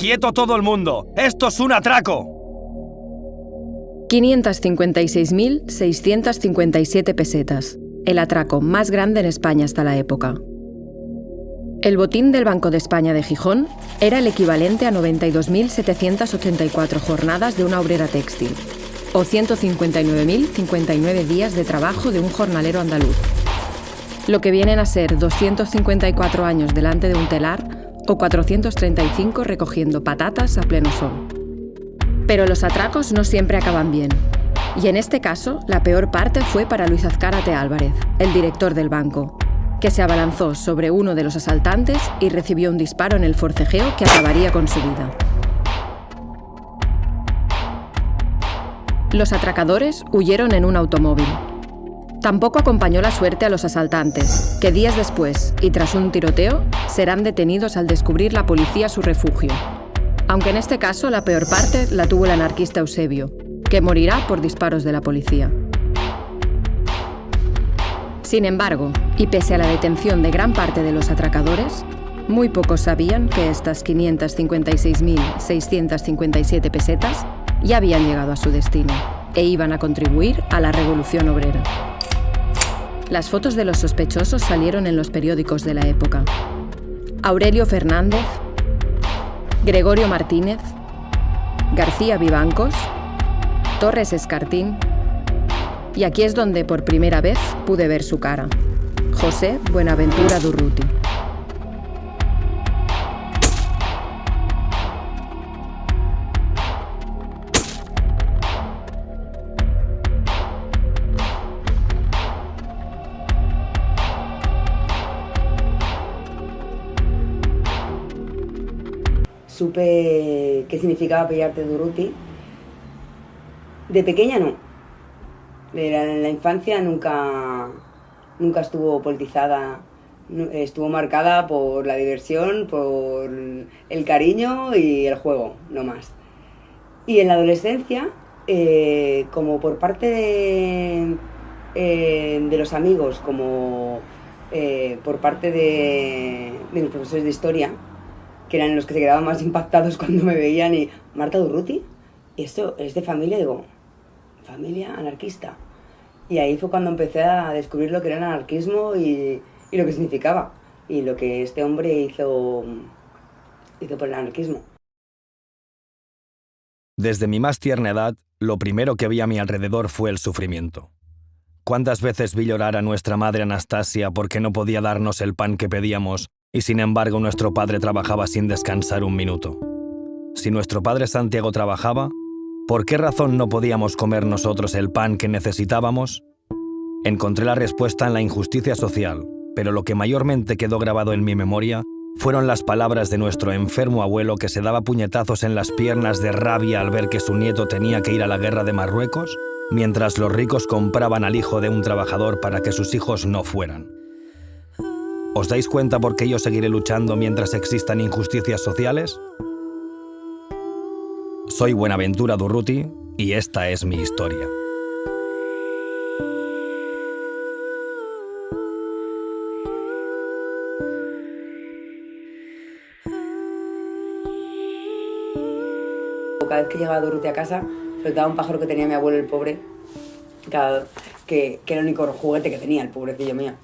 ¡Quieto todo el mundo! ¡Esto es un atraco! 556.657 pesetas. El atraco más grande en España hasta la época. El botín del Banco de España de Gijón era el equivalente a 92.784 jornadas de una obrera textil, o 159.059 días de trabajo de un jornalero andaluz, lo que vienen a ser 254 años delante de un telar o 435 recogiendo patatas a pleno sol. Pero los atracos no siempre acaban bien, y en este caso la peor parte fue para Luis Azcárate Álvarez, el director del banco, que se abalanzó sobre uno de los asaltantes y recibió un disparo en el forcejeo que acabaría con su vida. Los atracadores huyeron en un automóvil. Tampoco acompañó la suerte a los asaltantes, que días después, y tras un tiroteo, serán detenidos al descubrir la policía su refugio. Aunque en este caso la peor parte la tuvo el anarquista Eusebio, que morirá por disparos de la policía. Sin embargo, y pese a la detención de gran parte de los atracadores, muy pocos sabían que estas 556.657 pesetas ya habían llegado a su destino e iban a contribuir a la revolución obrera. Las fotos de los sospechosos salieron en los periódicos de la época. Aurelio Fernández, Gregorio Martínez, García Vivancos, Torres Escartín, y aquí es donde por primera vez pude ver su cara: José Buenaventura Durruti. Supe qué significaba apellidarte Durruti. De pequeña no. En la infancia nunca estuvo politizada, estuvo marcada por la diversión, por el cariño y el juego, no más. Y en la adolescencia, como por parte de los amigos, como por parte de mis profesores de historia, que eran los que se quedaban más impactados cuando me veían, y Marta Durruti, ¿esto es de familia? Digo, familia anarquista. Y ahí fue cuando empecé a descubrir lo que era el anarquismo y lo que significaba, y lo que este hombre hizo por el anarquismo. Desde mi más tierna edad, lo primero que vi a mi alrededor fue el sufrimiento. ¿Cuántas veces vi llorar a nuestra madre Anastasia porque no podía darnos el pan que pedíamos, y sin embargo nuestro padre trabajaba sin descansar un minuto? Si nuestro padre Santiago trabajaba, ¿por qué razón no podíamos comer nosotros el pan que necesitábamos? Encontré la respuesta en la injusticia social, pero lo que mayormente quedó grabado en mi memoria fueron las palabras de nuestro enfermo abuelo, que se daba puñetazos en las piernas de rabia al ver que su nieto tenía que ir a la guerra de Marruecos, mientras los ricos compraban al hijo de un trabajador para que sus hijos no fueran. ¿Os dais cuenta por qué yo seguiré luchando mientras existan injusticias sociales? Soy Buenaventura Durruti y esta es mi historia. Cada vez que llegaba Durruti a casa, soltaba un pájaro que tenía mi abuelo, el pobre, que era el único juguete que tenía, el pobrecillo mío.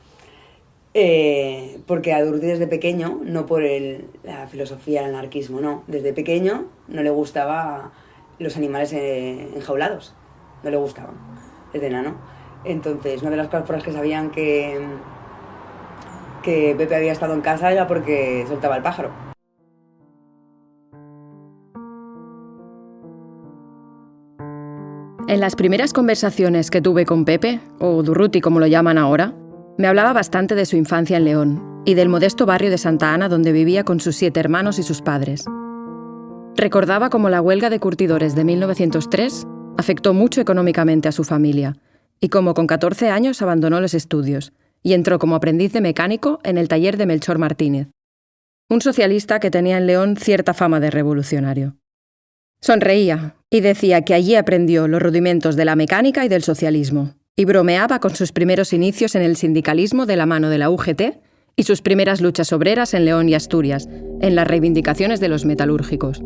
Porque a Durruti desde pequeño, no por la filosofía del anarquismo, no, desde pequeño no le gustaban los animales enjaulados, no le gustaban, desde enano. Entonces, una de las cosas por las que sabían que Pepe había estado en casa era porque soltaba el pájaro. En las primeras conversaciones que tuve con Pepe, o Durruti como lo llaman ahora, me hablaba bastante de su infancia en León y del modesto barrio de Santa Ana donde vivía con sus 7 hermanos y sus padres. Recordaba cómo la huelga de curtidores de 1903 afectó mucho económicamente a su familia y cómo con 14 años abandonó los estudios y entró como aprendiz de mecánico en el taller de Melchor Martínez, un socialista que tenía en León cierta fama de revolucionario. Sonreía y decía que allí aprendió los rudimentos de la mecánica y del socialismo, y bromeaba con sus primeros inicios en el sindicalismo de la mano de la UGT y sus primeras luchas obreras en León y Asturias, en las reivindicaciones de los metalúrgicos.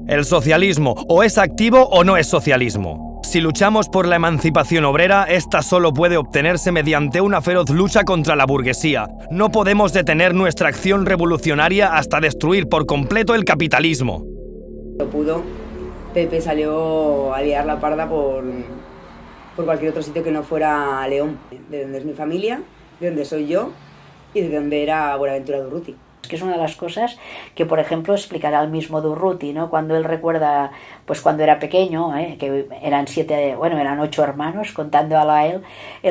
El socialismo o es activo o no es socialismo. Si luchamos por la emancipación obrera, esta solo puede obtenerse mediante una feroz lucha contra la burguesía. No podemos detener nuestra acción revolucionaria hasta destruir por completo el capitalismo. Lo pudo. Pepe salió a liar la parda por cualquier otro sitio que no fuera León, de donde es mi familia, de donde soy yo y de donde era Buenaventura Durruti. Que es una de las cosas que, por ejemplo, explicará el mismo Durruti, ¿no? Cuando él recuerda, pues cuando era pequeño, que eran 8 hermanos, contándolo a él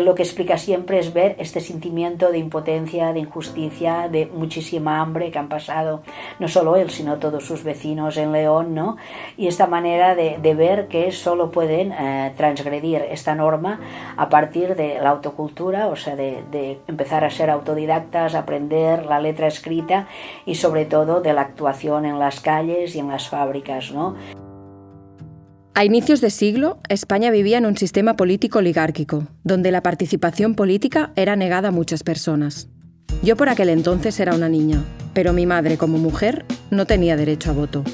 lo que explica siempre es ver este sentimiento de impotencia, de injusticia, de muchísima hambre que han pasado, no solo él, sino todos sus vecinos en León, ¿no? Y esta manera de ver que solo pueden transgredir esta norma a partir de la autocultura, o sea, de empezar a ser autodidactas, aprender la letra escrita, y sobre todo de la actuación en las calles y en las fábricas, ¿no? A inicios de siglo, España vivía en un sistema político oligárquico, donde la participación política era negada a muchas personas. Yo por aquel entonces era una niña, pero mi madre, como mujer, no tenía derecho a voto.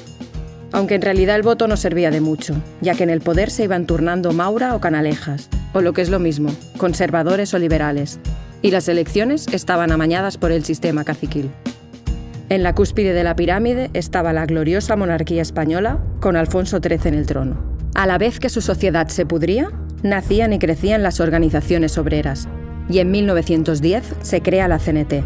Aunque en realidad el voto no servía de mucho, ya que en el poder se iban turnando Maura o Canalejas, o lo que es lo mismo, conservadores o liberales, y las elecciones estaban amañadas por el sistema caciquil. En la cúspide de la pirámide estaba la gloriosa monarquía española, con Alfonso XIII en el trono. A la vez que su sociedad se pudría, nacían y crecían las organizaciones obreras, y en 1910 se crea la CNT.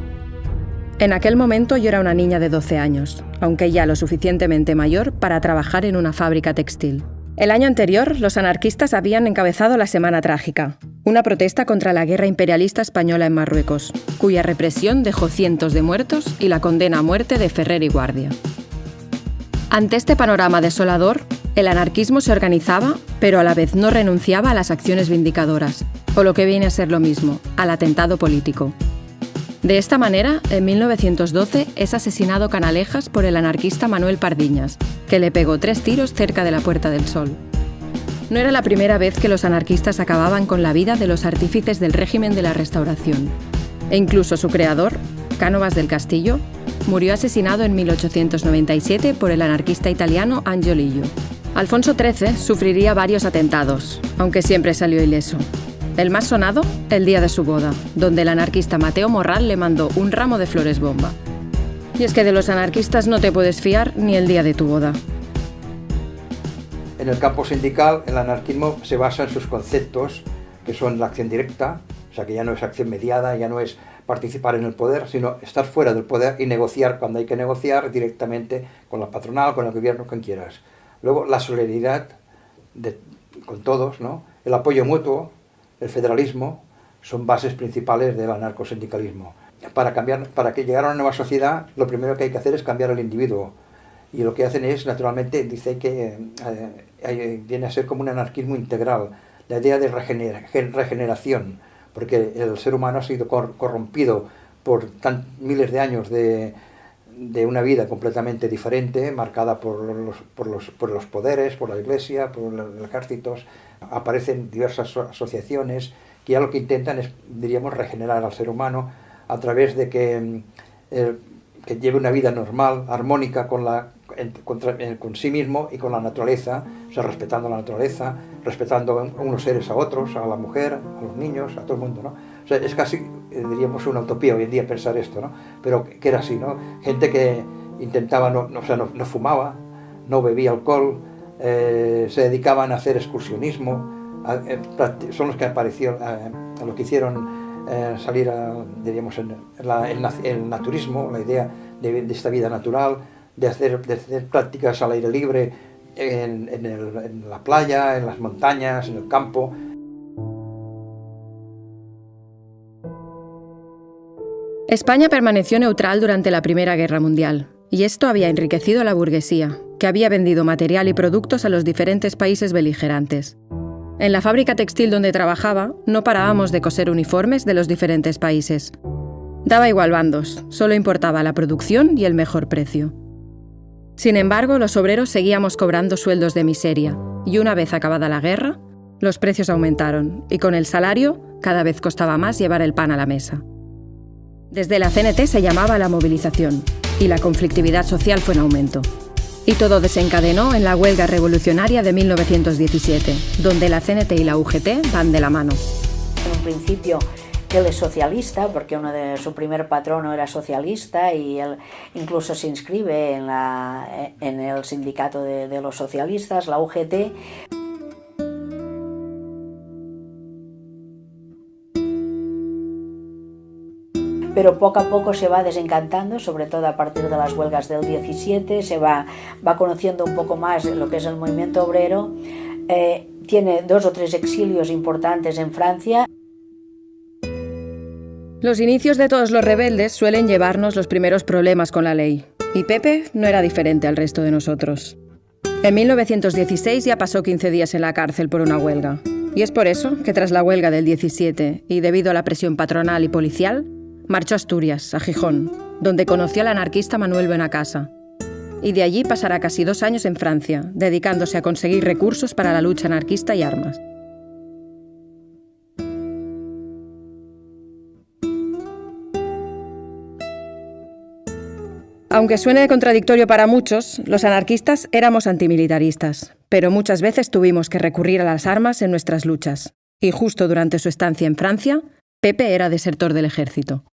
En aquel momento yo era una niña de 12 años, aunque ya lo suficientemente mayor para trabajar en una fábrica textil. El año anterior, los anarquistas habían encabezado la Semana Trágica, una protesta contra la guerra imperialista española en Marruecos, cuya represión dejó cientos de muertos y la condena a muerte de Ferrer y Guardia. Ante este panorama desolador, el anarquismo se organizaba, pero a la vez no renunciaba a las acciones vindicadoras, o lo que viene a ser lo mismo, al atentado político. De esta manera, en 1912 es asesinado Canalejas por el anarquista Manuel Pardiñas, que le pegó 3 tiros cerca de la Puerta del Sol. No era la primera vez que los anarquistas acababan con la vida de los artífices del régimen de la Restauración. E incluso su creador, Cánovas del Castillo, murió asesinado en 1897 por el anarquista italiano Angiolillo. Alfonso XIII sufriría varios atentados, aunque siempre salió ileso. El más sonado, el día de su boda, donde el anarquista Mateo Morral le mandó un ramo de flores bomba. Y es que de los anarquistas no te puedes fiar ni el día de tu boda. En el campo sindical, el anarquismo se basa en sus conceptos, que son la acción directa, o sea que ya no es acción mediada, ya no es participar en el poder, sino estar fuera del poder y negociar cuando hay que negociar directamente con la patronal, con el gobierno, con quien quieras. Luego, la solidaridad con todos, ¿no? El apoyo mutuo, el federalismo, son bases principales del anarcosindicalismo. Para que llegar a una nueva sociedad, lo primero que hay que hacer es cambiar al individuo. Y lo que hacen es, naturalmente, dice que viene a ser como un anarquismo integral, la idea de regeneración, porque el ser humano ha sido corrompido por miles de años de una vida completamente diferente, marcada por los poderes, por la iglesia, por los ejércitos. Aparecen diversas asociaciones que ya lo que intentan es, diríamos, regenerar al ser humano a través de que lleve una vida normal, armónica con sí mismo y con la naturaleza, o sea, respetando la naturaleza, respetando a unos seres a otros, a la mujer, a los niños, a todo el mundo, ¿no? O sea, es casi, diríamos, una utopía hoy en día pensar esto, ¿no? Pero que era así, ¿no? Gente que intentaba, no fumaba, no bebía alcohol, se dedicaban a hacer excursionismo, son los que aparecieron, lo que hicieron salir, diríamos, el naturismo, la idea de esta vida natural, de hacer prácticas al aire libre en la playa, en las montañas, en el campo. España permaneció neutral durante la Primera Guerra Mundial, y esto había enriquecido a la burguesía, que había vendido material y productos a los diferentes países beligerantes. En la fábrica textil donde trabajaba, no parábamos de coser uniformes de los diferentes países. Daba igual bandos, solo importaba la producción y el mejor precio. Sin embargo, los obreros seguíamos cobrando sueldos de miseria, y una vez acabada la guerra, los precios aumentaron, y con el salario, cada vez costaba más llevar el pan a la mesa. Desde la CNT se llamaba la movilización y la conflictividad social fue en aumento. Y todo desencadenó en la huelga revolucionaria de 1917, donde la CNT y la UGT van de la mano. En un principio él es socialista, porque su primer patrono era socialista y él incluso se inscribe en el sindicato de los socialistas, la UGT. Pero poco a poco se va desencantando, sobre todo a partir de las huelgas del 17, se va conociendo un poco más lo que es el movimiento obrero, tiene 2 o 3 exilios importantes en Francia. Los inicios de todos los rebeldes suelen llevarnos los primeros problemas con la ley, y Pepe no era diferente al resto de nosotros. En 1916 ya pasó 15 días en la cárcel por una huelga, y es por eso que tras la huelga del 17, y debido a la presión patronal y policial, marchó a Asturias, a Gijón, donde conoció al anarquista Manuel Benacasa, y de allí pasará casi 2 años en Francia, dedicándose a conseguir recursos para la lucha anarquista y armas. Aunque suene contradictorio para muchos, los anarquistas éramos antimilitaristas, pero muchas veces tuvimos que recurrir a las armas en nuestras luchas, y justo durante su estancia en Francia, Pepe era desertor del ejército.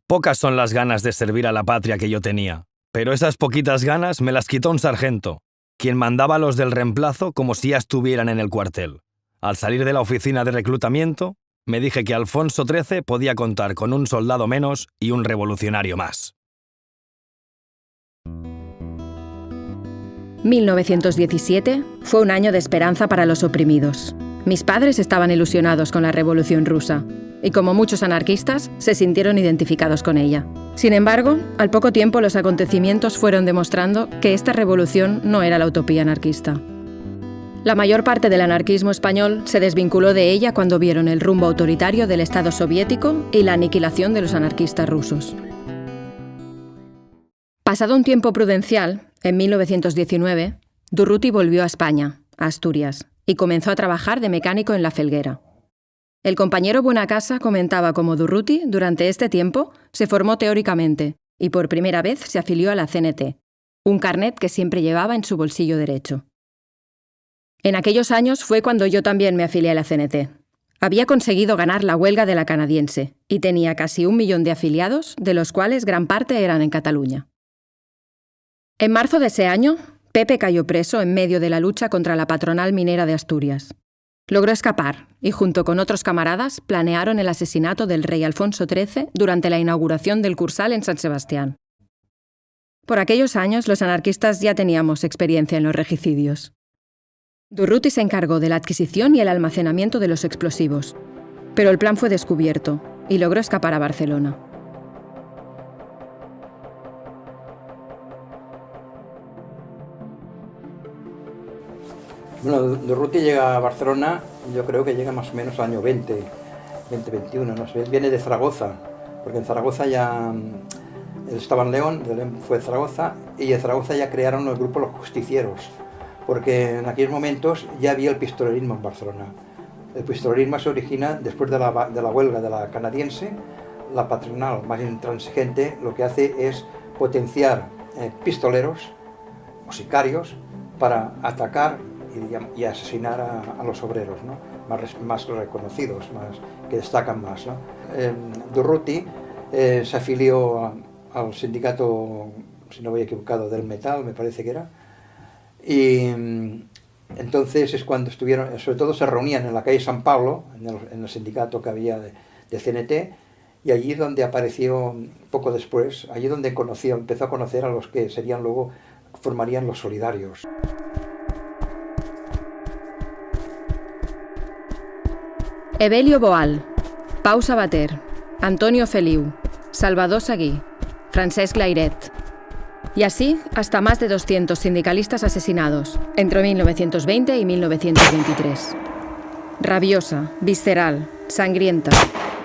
Pocas son las ganas de servir a la patria que yo tenía, pero esas poquitas ganas me las quitó un sargento, quien mandaba a los del reemplazo como si ya estuvieran en el cuartel. Al salir de la oficina de reclutamiento, me dije que Alfonso XIII podía contar con un soldado menos y un revolucionario más. 1917 fue un año de esperanza para los oprimidos. Mis padres estaban ilusionados con la Revolución Rusa y, como muchos anarquistas, se sintieron identificados con ella. Sin embargo, al poco tiempo los acontecimientos fueron demostrando que esta revolución no era la utopía anarquista. La mayor parte del anarquismo español se desvinculó de ella cuando vieron el rumbo autoritario del Estado soviético y la aniquilación de los anarquistas rusos. Pasado un tiempo prudencial, en 1919, Durruti volvió a España, a Asturias, y comenzó a trabajar de mecánico en La Felguera. El compañero Buenacasa comentaba cómo Durruti, durante este tiempo, se formó teóricamente y por primera vez se afilió a la CNT, un carnet que siempre llevaba en su bolsillo derecho. En aquellos años fue cuando yo también me afilié a la CNT. Había conseguido ganar la huelga de la canadiense y tenía casi 1 millón de afiliados, de los cuales gran parte eran en Cataluña. En marzo de ese año, Pepe cayó preso en medio de la lucha contra la patronal minera de Asturias. Logró escapar y, junto con otros camaradas, planearon el asesinato del rey Alfonso XIII durante la inauguración del Cursal en San Sebastián. Por aquellos años, los anarquistas ya teníamos experiencia en los regicidios. Durruti se encargó de la adquisición y el almacenamiento de los explosivos, pero el plan fue descubierto y logró escapar a Barcelona. Bueno, Durruti llega a Barcelona, yo creo que llega más o menos al año 2021, no sé, él viene de Zaragoza, porque en Zaragoza ya, él estaba en León, de León fue a Zaragoza, y en Zaragoza ya crearon el grupo Los Justicieros, porque en aquellos momentos ya había el pistolerismo en Barcelona. El pistolerismo se origina después de la huelga de la canadiense. La patronal más intransigente lo que hace es potenciar pistoleros o sicarios para atacar y asesinar a los obreros, ¿no? más reconocidos, que destacan más, ¿no? Durruti se afilió al sindicato, si no voy equivocado, del metal, me parece que era, y entonces es cuando estuvieron, sobre todo se reunían en la calle San Pablo, en el sindicato que había de CNT, y allí donde apareció poco después, allí donde empezó a conocer a los que serían luego, formarían los solidarios. Evelio Boal, Pau Sabater, Antonio Feliu, Salvador Seguí, Francesc Layret. Y así hasta más de 200 sindicalistas asesinados entre 1920 y 1923. Rabiosa, visceral, sangrienta.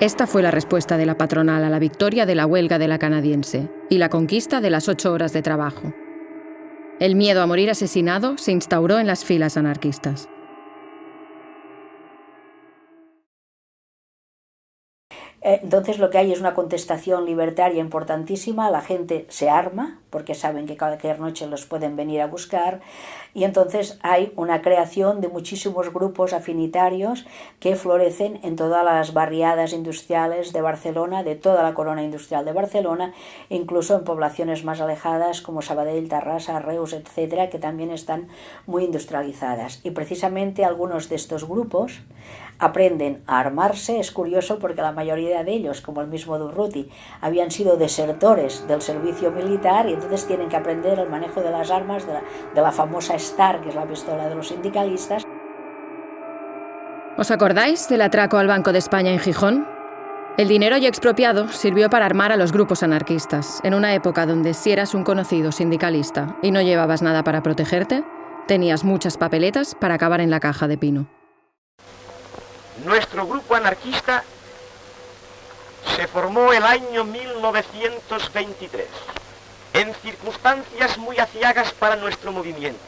Esta fue la respuesta de la patronal a la victoria de la huelga de la canadiense y la conquista de las 8 horas de trabajo. El miedo a morir asesinado se instauró en las filas anarquistas. Entonces lo que hay es una contestación libertaria importantísima, la gente se arma porque saben que cualquier noche los pueden venir a buscar, y entonces hay una creación de muchísimos grupos afinitarios que florecen en todas las barriadas industriales de Barcelona, de toda la corona industrial de Barcelona, incluso en poblaciones más alejadas como Sabadell, Terrassa, Reus, etcétera, que también están muy industrializadas. Y precisamente algunos de estos grupos aprenden a armarse. Es curioso porque la mayoría de ellos, como el mismo Durruti, habían sido desertores del servicio militar y entonces tienen que aprender el manejo de las armas, de la famosa STAR, que es la pistola de los sindicalistas. ¿Os acordáis del atraco al Banco de España en Gijón? El dinero ya expropiado sirvió para armar a los grupos anarquistas, en una época donde si eras un conocido sindicalista y no llevabas nada para protegerte, tenías muchas papeletas para acabar en la caja de pino. Nuestro grupo anarquista se formó el año 1923, en circunstancias muy aciagas para nuestro movimiento,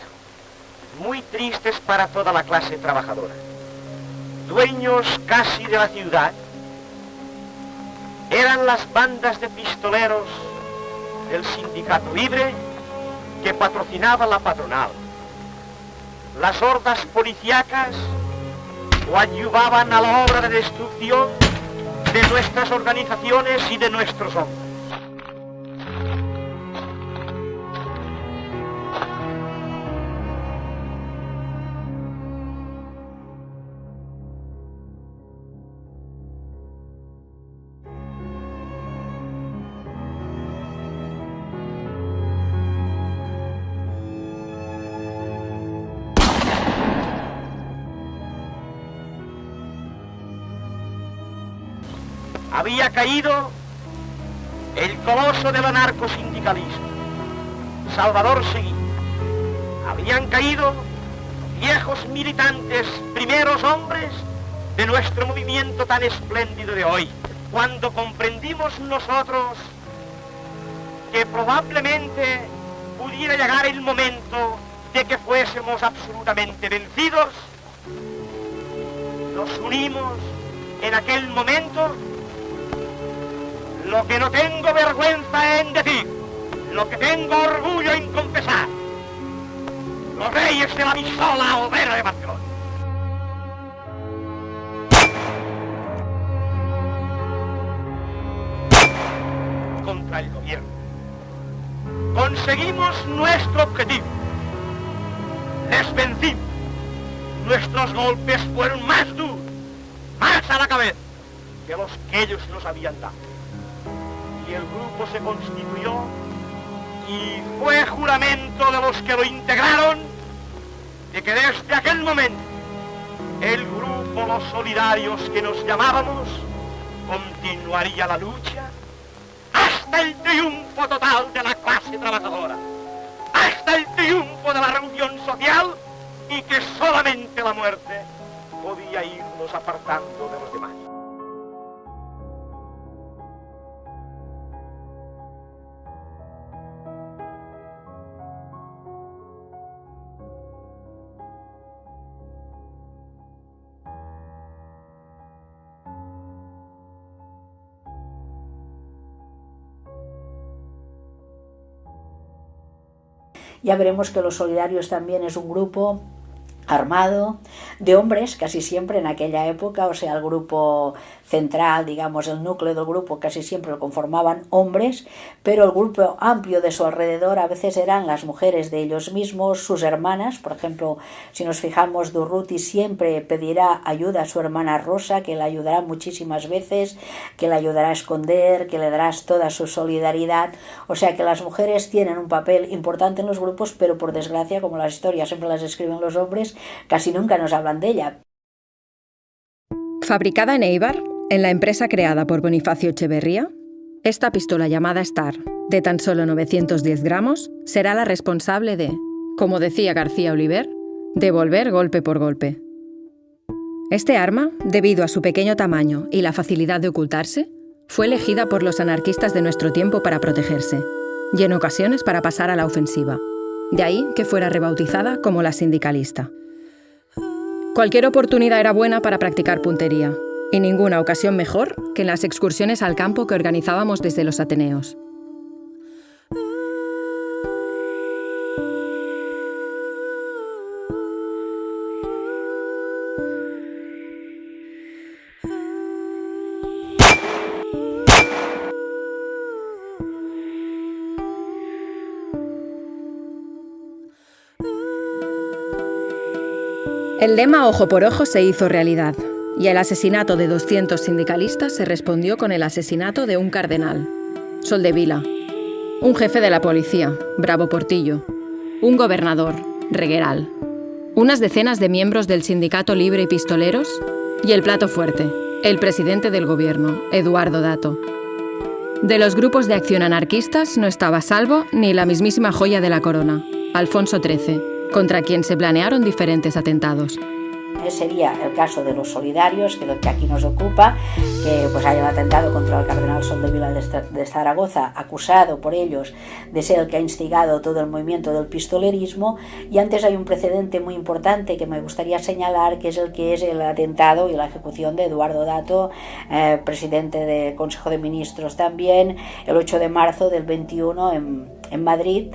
muy tristes para toda la clase trabajadora. Dueños casi de la ciudad eran las bandas de pistoleros del Sindicato Libre que patrocinaba la patronal. Las hordas policíacas coadyuvaban a la obra de destrucción de nuestras organizaciones y de nuestros hombres. Había caído el coloso del anarcosindicalismo, Salvador Seguí. Habían caído viejos militantes, primeros hombres de nuestro movimiento tan espléndido de hoy. Cuando comprendimos nosotros que probablemente pudiera llegar el momento de que fuésemos absolutamente vencidos, nos unimos en aquel momento. Lo que no tengo vergüenza en decir, lo que tengo orgullo en confesar, los reyes de la pistola obrera de Barcelona. Contra el gobierno. Conseguimos nuestro objetivo. Les vencimos. Nuestros golpes fueron más duros, más a la cabeza, que los que ellos nos habían dado. Y el grupo se constituyó y fue juramento de los que lo integraron de que desde aquel momento el grupo Los Solidarios que nos llamábamos continuaría la lucha hasta el triunfo total de la clase trabajadora, hasta el triunfo de la revolución social, y que solamente la muerte podía irnos apartando de los demás. Ya veremos que los Solidarios también es un grupo armado de hombres, casi siempre en aquella época, o sea, el grupo central, digamos, el núcleo del grupo casi siempre lo conformaban hombres, pero el grupo amplio de su alrededor a veces eran las mujeres de ellos mismos, sus hermanas. Por ejemplo, si nos fijamos, Durruti siempre pedirá ayuda a su hermana Rosa, que la ayudará muchísimas veces, que la ayudará a esconder, que le dará toda su solidaridad. O sea que las mujeres tienen un papel importante en los grupos, pero por desgracia, como las historias siempre las escriben los hombres, casi nunca nos hablan de ella. Fabricada en Eibar, en la empresa creada por Bonifacio Echeverría, esta pistola llamada Star, de tan solo 910 gramos, será la responsable de, como decía García Oliver, devolver golpe por golpe. Este arma, debido a su pequeño tamaño y la facilidad de ocultarse, fue elegida por los anarquistas de nuestro tiempo para protegerse, y en ocasiones para pasar a la ofensiva. De ahí que fuera rebautizada como la sindicalista. Cualquier oportunidad era buena para practicar puntería, Y ninguna ocasión mejor que en las excursiones al campo que organizábamos desde los Ateneos. El lema ojo por ojo se hizo realidad, y al asesinato de 200 sindicalistas se respondió con el asesinato de un cardenal, Soldevila, un jefe de la policía, Bravo Portillo, un gobernador, Regueral, unas decenas de miembros del Sindicato Libre y Pistoleros, y el plato fuerte, el presidente del gobierno, Eduardo Dato. De los grupos de acción anarquistas no estaba a salvo ni la mismísima joya de la corona, Alfonso XIII, contra quien se planearon diferentes atentados. Sería el caso de los solidarios, que es lo que aquí nos ocupa, que pues hayan atentado contra el cardenal Soldevila de Zaragoza, acusado por ellos de ser el que ha instigado todo el movimiento del pistolerismo. Y antes hay un precedente muy importante que me gustaría señalar, que es el atentado y la ejecución de Eduardo Dato, presidente del Consejo de Ministros también, el 8 de marzo del 21 en Madrid.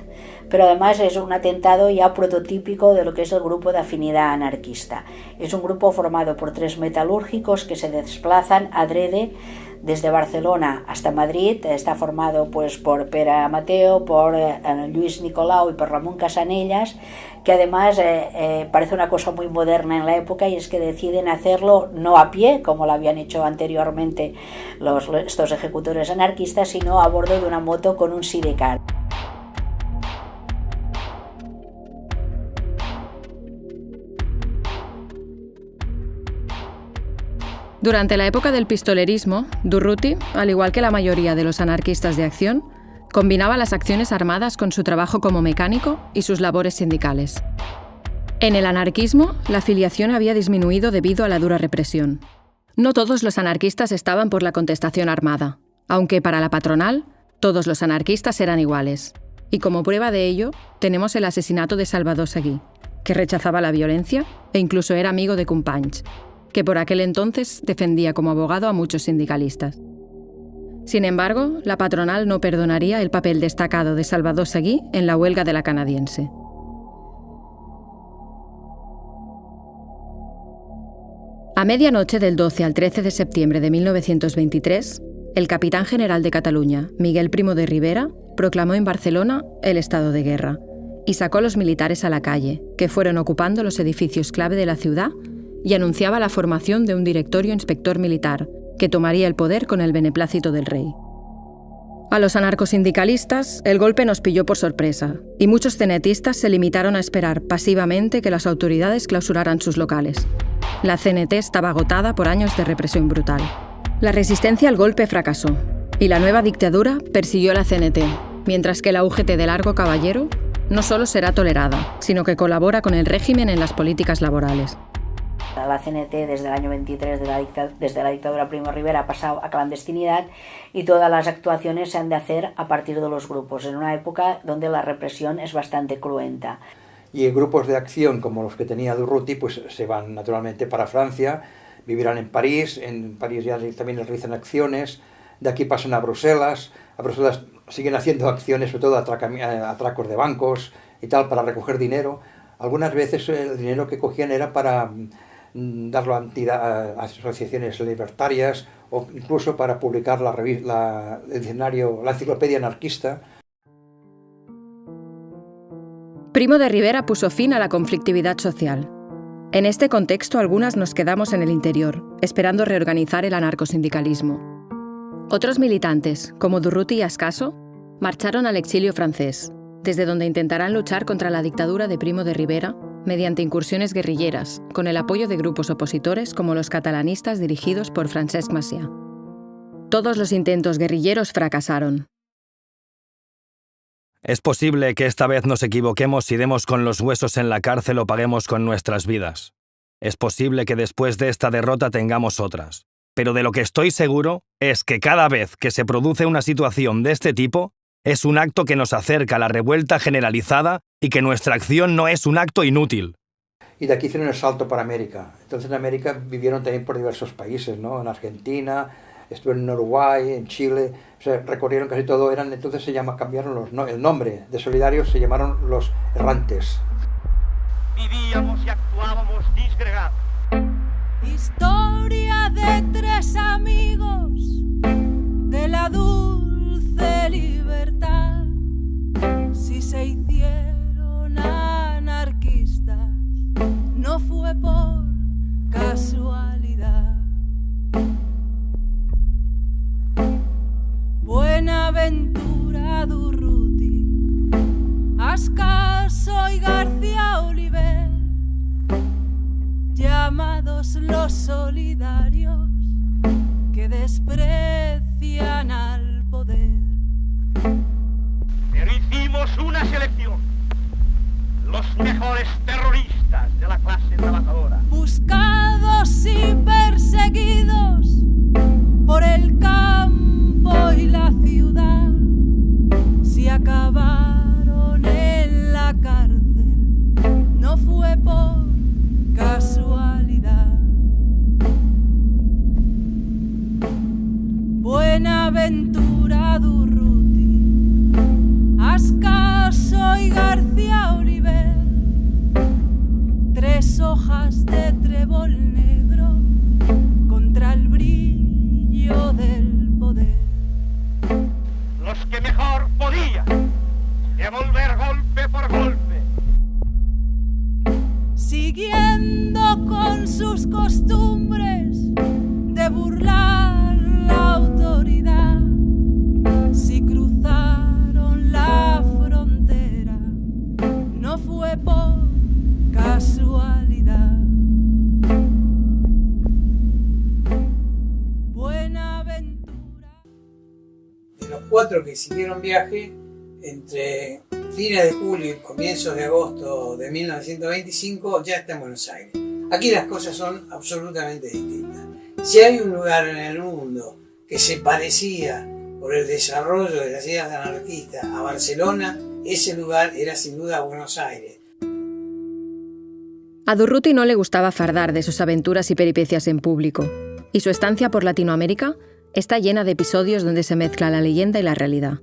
Pero además es un atentado ya prototípico de lo que es el grupo de afinidad anarquista. Es un grupo formado por 3 metalúrgicos que se desplazan adrede desde Barcelona hasta Madrid. Está formado pues por Pere Mateo, por Luis Nicolau y por Ramón Casanellas, que además parece una cosa muy moderna en la época, y es que deciden hacerlo no a pie, como lo habían hecho anteriormente estos ejecutores anarquistas, sino a bordo de una moto con un sidecar. Durante la época del pistolerismo, Durruti, al igual que la mayoría de los anarquistas de acción, combinaba las acciones armadas con su trabajo como mecánico y sus labores sindicales. En el anarquismo, la afiliación había disminuido debido a la dura represión. No todos los anarquistas estaban por la contestación armada, aunque para la patronal, todos los anarquistas eran iguales. Y como prueba de ello, tenemos el asesinato de Salvador Seguí, que rechazaba la violencia e incluso era amigo de Companys, que por aquel entonces defendía como abogado a muchos sindicalistas. Sin embargo, la patronal no perdonaría el papel destacado de Salvador Seguí en la huelga de la Canadiense. A medianoche del 12 al 13 de septiembre de 1923, el capitán general de Cataluña, Miguel Primo de Rivera, proclamó en Barcelona el estado de guerra y sacó a los militares a la calle, que fueron ocupando los edificios clave de la ciudad, y anunciaba la formación de un directorio inspector militar que tomaría el poder con el beneplácito del rey. A los anarcosindicalistas el golpe nos pilló por sorpresa y muchos cenetistas se limitaron a esperar pasivamente que las autoridades clausuraran sus locales. La CNT estaba agotada por años de represión brutal. La resistencia al golpe fracasó y la nueva dictadura persiguió a la CNT, mientras que la UGT de Largo Caballero no solo será tolerada, sino que colabora con el régimen en las políticas laborales. La CNT desde el año 23, desde la dictadura Primo de Rivera, ha pasado a clandestinidad, y todas las actuaciones se han de hacer a partir de los grupos, en una época donde la represión es bastante cruenta. Y grupos de acción como los que tenía Durruti pues se van naturalmente para Francia, vivirán en París ya también realizan acciones, de aquí pasan a Bruselas siguen haciendo acciones, sobre todo atracos de bancos y tal, para recoger dinero. Algunas veces el dinero que cogían era para darlo a asociaciones libertarias o incluso para publicar la enciclopedia anarquista. Primo de Rivera puso fin a la conflictividad social. En este contexto, algunas nos quedamos en el interior, esperando reorganizar el anarcosindicalismo. Otros militantes, como Durruti y Ascaso, marcharon al exilio francés, desde donde intentarán luchar contra la dictadura de Primo de Rivera mediante incursiones guerrilleras, con el apoyo de grupos opositores como los catalanistas dirigidos por Francesc Macià. Todos los intentos guerrilleros fracasaron. Es posible que esta vez nos equivoquemos y demos con los huesos en la cárcel o paguemos con nuestras vidas. Es posible que después de esta derrota tengamos otras. Pero de lo que estoy seguro es que cada vez que se produce una situación de este tipo, es un acto que nos acerca a la revuelta generalizada y que nuestra acción no es un acto inútil. y de aquí hicieron el salto para América. Entonces en América vivieron también por diversos países, ¿no? En Argentina, estuvieron en Uruguay, en Chile, o sea, recorrieron casi todo, entonces cambiaron el nombre de Solidarios, se llamaron Los Errantes. Vivíamos y actuábamos disgregados. Historia de tres amigos de la dulce libertad. Si se hicieron anarquistas, no fue por casualidad. Buenaventura Durruti, Ascaso y García Oliver, llamados los solidarios que desprecian al poder. Pero hicimos una selección. Los mejores terroristas de la clase trabajadora. Buscados y perseguidos por el campo y la ciudad, si acabaron en la cárcel, no fue por casualidad. Buenaventura Durruti, Ascaso y García Oliver, tres hojas de trébol negro contra el brillo del poder. Los que mejor podían devolver golpe por golpe. Siguiendo con sus costumbres de burlar la autoridad, si cruzaron la frontera, no fue por casualidad. Buenaventura. De los 4 que hicieron viaje, entre fines de julio y comienzos de agosto de 1925 ya está en Buenos Aires. Aquí las cosas son absolutamente distintas. Si hay un lugar en el mundo que se parecía por el desarrollo de las ideas anarquistas a Barcelona, ese lugar era sin duda Buenos Aires. A Durruti no le gustaba fardar de sus aventuras y peripecias en público, y su estancia por Latinoamérica está llena de episodios donde se mezcla la leyenda y la realidad.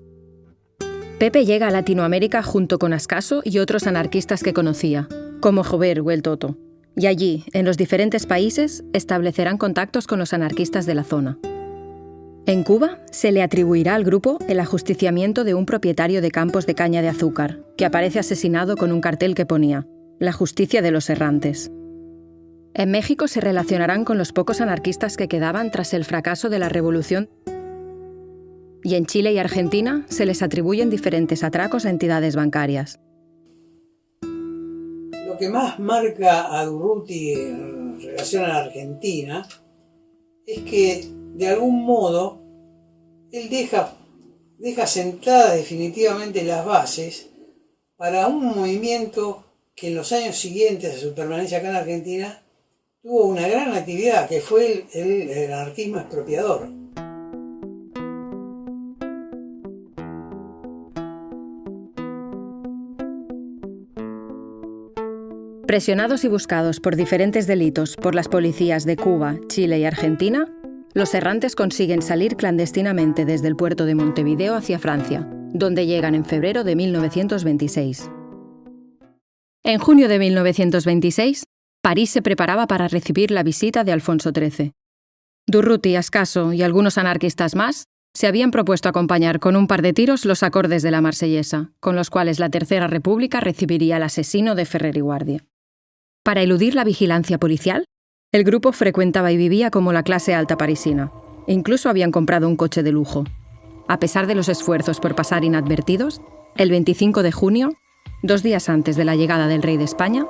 Pepe llega a Latinoamérica junto con Ascaso y otros anarquistas que conocía, como Jover o el Toto, y allí, en los diferentes países, establecerán contactos con los anarquistas de la zona. En Cuba, se le atribuirá al grupo el ajusticiamiento de un propietario de campos de caña de azúcar, que aparece asesinado con un cartel que ponía «La justicia de los errantes». En México se relacionarán con los pocos anarquistas que quedaban tras el fracaso de la revolución, y en Chile y Argentina se les atribuyen diferentes atracos a entidades bancarias. Lo que más marca a Durruti en relación a la Argentina es que, de algún modo, él deja sentadas definitivamente las bases para un movimiento que en los años siguientes a su permanencia acá en Argentina tuvo una gran actividad, que fue el anarquismo expropiador. Presionados y buscados por diferentes delitos por las policías de Cuba, Chile y Argentina, los errantes consiguen salir clandestinamente desde el puerto de Montevideo hacia Francia, donde llegan en febrero de 1926. En junio de 1926, París se preparaba para recibir la visita de Alfonso XIII. Durruti, Ascaso y algunos anarquistas más se habían propuesto acompañar con un par de tiros los acordes de la Marsellesa, con los cuales la Tercera República recibiría al asesino de Ferrer y Guardia. Para eludir la vigilancia policial, el grupo frecuentaba y vivía como la clase alta parisina. Incluso habían comprado un coche de lujo. A pesar de los esfuerzos por pasar inadvertidos, el 25 de junio, 2 días antes de la llegada del rey de España,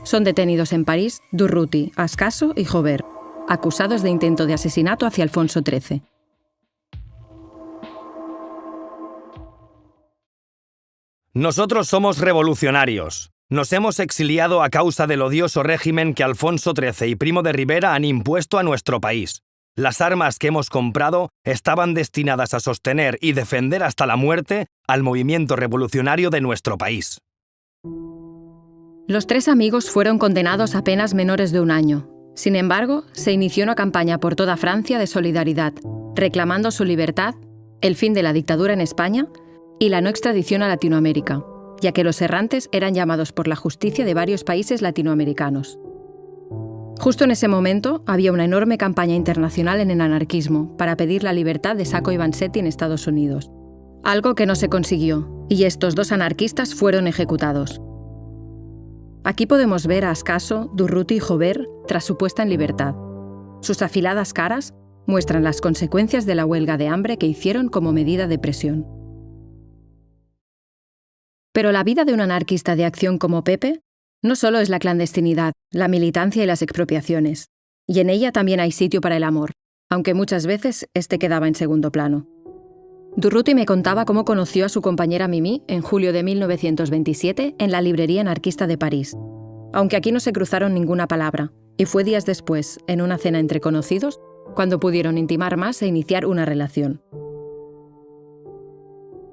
son detenidos en París Durruti, Ascaso y Jover, acusados de intento de asesinato hacia Alfonso XIII. Nosotros somos revolucionarios. Nos hemos exiliado a causa del odioso régimen que Alfonso XIII y Primo de Rivera han impuesto a nuestro país. Las armas que hemos comprado estaban destinadas a sostener y defender hasta la muerte al movimiento revolucionario de nuestro país. Los 3 amigos fueron condenados a apenas menores de 1 año. Sin embargo, se inició una campaña por toda Francia de solidaridad, reclamando su libertad, el fin de la dictadura en España y la no extradición a Latinoamérica, ya que los errantes eran llamados por la justicia de varios países latinoamericanos. Justo en ese momento había una enorme campaña internacional en el anarquismo para pedir la libertad de Sacco y Vanzetti en Estados Unidos, algo que no se consiguió, y estos 2 anarquistas fueron ejecutados. Aquí podemos ver a Ascaso, Durruti y Jover tras su puesta en libertad. Sus afiladas caras muestran las consecuencias de la huelga de hambre que hicieron como medida de presión. Pero la vida de un anarquista de acción como Pepe no solo es la clandestinidad, la militancia y las expropiaciones, y en ella también hay sitio para el amor, aunque muchas veces este quedaba en segundo plano. Durruti me contaba cómo conoció a su compañera Mimi en julio de 1927 en la librería anarquista de París, aunque aquí no se cruzaron ninguna palabra, y fue días después, en una cena entre conocidos, cuando pudieron intimar más e iniciar una relación.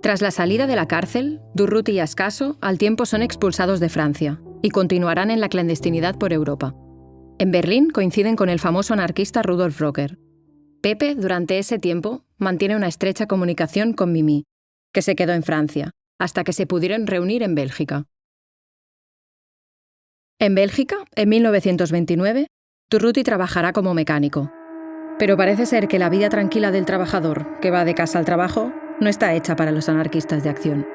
Tras la salida de la cárcel, Durruti y Ascaso al tiempo son expulsados de Francia y continuarán en la clandestinidad por Europa. En Berlín coinciden con el famoso anarquista Rudolf Rocker. Pepe, durante ese tiempo, mantiene una estrecha comunicación con Mimi, que se quedó en Francia, hasta que se pudieron reunir en Bélgica. En Bélgica, en 1929, Durruti trabajará como mecánico. Pero parece ser que la vida tranquila del trabajador, que va de casa al trabajo, no está hecha para los anarquistas de acción.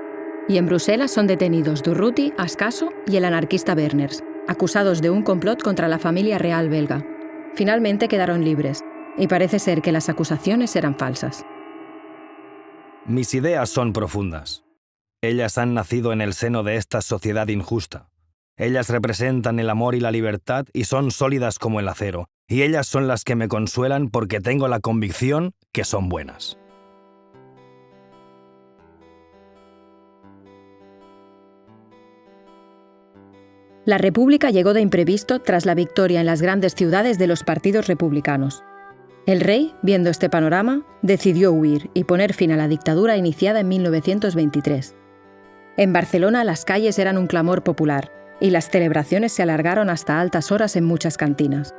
Y en Bruselas son detenidos Durruti, Ascaso y el anarquista Berners, acusados de un complot contra la familia real belga. Finalmente quedaron libres, y parece ser que las acusaciones eran falsas. Mis ideas son profundas. Ellas han nacido en el seno de esta sociedad injusta. Ellas representan el amor y la libertad y son sólidas como el acero, y ellas son las que me consuelan porque tengo la convicción que son buenas. La República llegó de imprevisto tras la victoria en las grandes ciudades de los partidos republicanos. El rey, viendo este panorama, decidió huir y poner fin a la dictadura iniciada en 1923. En Barcelona las calles eran un clamor popular y las celebraciones se alargaron hasta altas horas en muchas cantinas.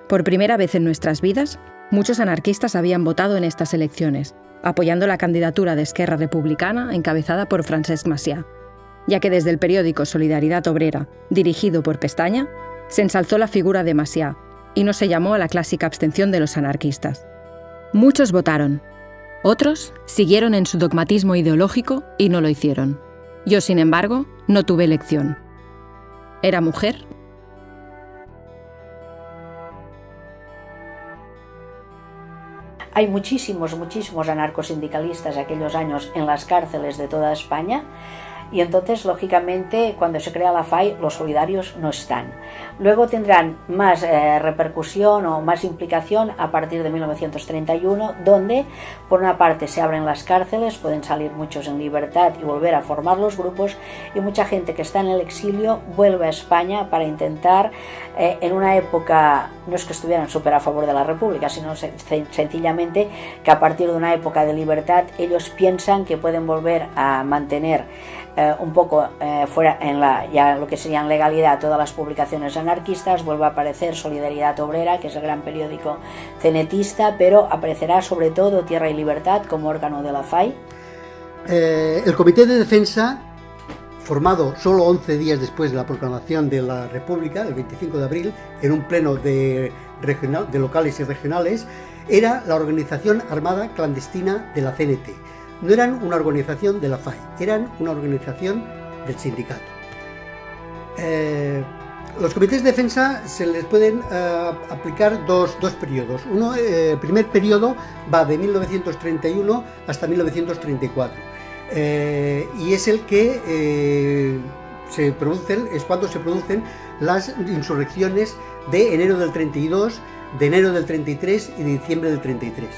Por primera vez en nuestras vidas, muchos anarquistas habían votado en estas elecciones, apoyando la candidatura de Esquerra Republicana encabezada por Francesc Macià, ya que desde el periódico Solidaridad Obrera, dirigido por Pestaña, se ensalzó la figura de Macià y no se llamó a la clásica abstención de los anarquistas. Muchos votaron. Otros siguieron en su dogmatismo ideológico y no lo hicieron. Yo, sin embargo, no tuve elección. Era mujer. Hay muchísimos anarcosindicalistas aquellos años en las cárceles de toda España. Y entonces, lógicamente, cuando se crea la FAI, los solidarios no están. Luego tendrán más repercusión o más implicación a partir de 1931, donde, por una parte, se abren las cárceles, pueden salir muchos en libertad y volver a formar los grupos, y mucha gente que está en el exilio vuelve a España para intentar, en una época, no es que estuvieran súper a favor de la República, sino sencillamente que a partir de una época de libertad ellos piensan que pueden volver a mantener un poco fuera en ya lo que serían legalidad todas las publicaciones anarquistas. Vuelve a aparecer Solidaridad Obrera, que es el gran periódico cenetista, pero aparecerá sobre todo Tierra y Libertad como órgano de la FAI. El Comité de Defensa, formado solo 11 días después de la proclamación de la República, el 25 de abril, en un pleno de locales y regionales, era la organización armada clandestina de la CNT. No eran una organización de la FAI, eran una organización del sindicato. Los comités de defensa se les pueden aplicar dos periodos. El primer periodo va de 1931 hasta 1934 y es el que es cuando se producen las insurrecciones de enero del 32, de enero del 33 y de diciembre del 33.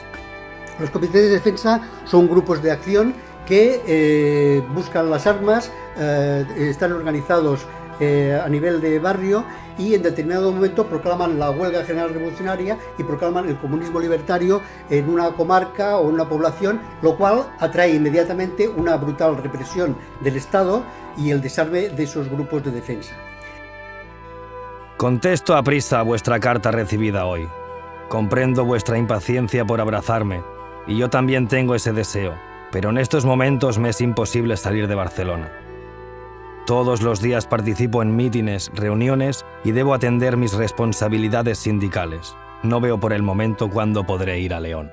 Los comités de defensa son grupos de acción que buscan las armas, están organizados a nivel de barrio, y en determinado momento proclaman la huelga general revolucionaria y proclaman el comunismo libertario en una comarca o en una población, lo cual atrae inmediatamente una brutal represión del Estado y el desarme de esos grupos de defensa. Contesto aprisa a vuestra carta recibida hoy. Comprendo vuestra impaciencia por abrazarme, y yo también tengo ese deseo, pero en estos momentos me es imposible salir de Barcelona. Todos los días participo en mítines, reuniones y debo atender mis responsabilidades sindicales. No veo por el momento cuándo podré ir a León.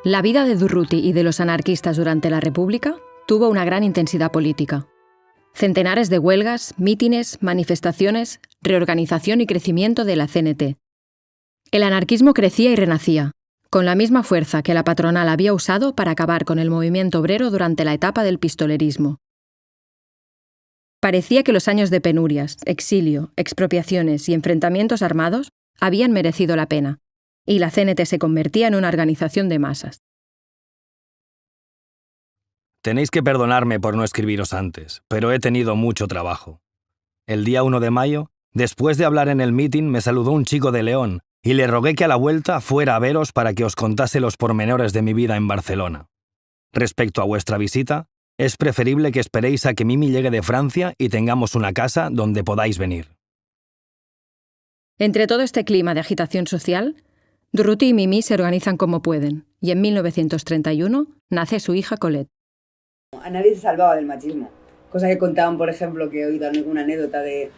La vida de Durruti y de los anarquistas durante la República tuvo una gran intensidad política. Centenares de huelgas, mítines, manifestaciones, reorganización y crecimiento de la CNT. El anarquismo crecía y renacía, con la misma fuerza que la patronal había usado para acabar con el movimiento obrero durante la etapa del pistolerismo. Parecía que los años de penurias, exilio, expropiaciones y enfrentamientos armados habían merecido la pena, y la CNT se convertía en una organización de masas. Tenéis que perdonarme por no escribiros antes, pero he tenido mucho trabajo. El día 1 de mayo, después de hablar en el mitin, me saludó un chico de León, y le rogué que a la vuelta fuera a veros para que os contase los pormenores de mi vida en Barcelona. Respecto a vuestra visita, es preferible que esperéis a que Mimi llegue de Francia y tengamos una casa donde podáis venir. Entre todo este clima de agitación social, Durruti y Mimi se organizan como pueden, y en 1931 nace su hija Colette. A nadie se salvaba del machismo. Cosa que contaban, por ejemplo, que he oído alguna anécdota de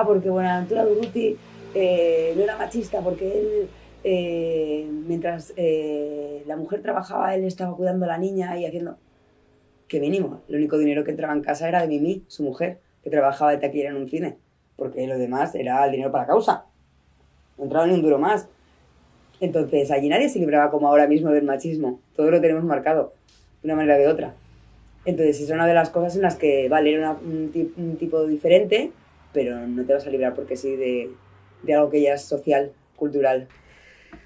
porque Buenaventura Durruti no era machista porque él, mientras la mujer trabajaba, él estaba cuidando a la niña y haciendo... Que mínimo, el único dinero que entraba en casa era de Mimi, su mujer, que trabajaba de taquillera en un cine, porque lo demás era el dinero para la causa. No entraba ni un duro más. Entonces, allí nadie se libraba como ahora mismo del machismo. Todo lo tenemos marcado, de una manera o de otra. Entonces, es una de las cosas en las que, vale, era un tipo diferente, pero no te vas a librar porque sí de algo que ya es social, cultural.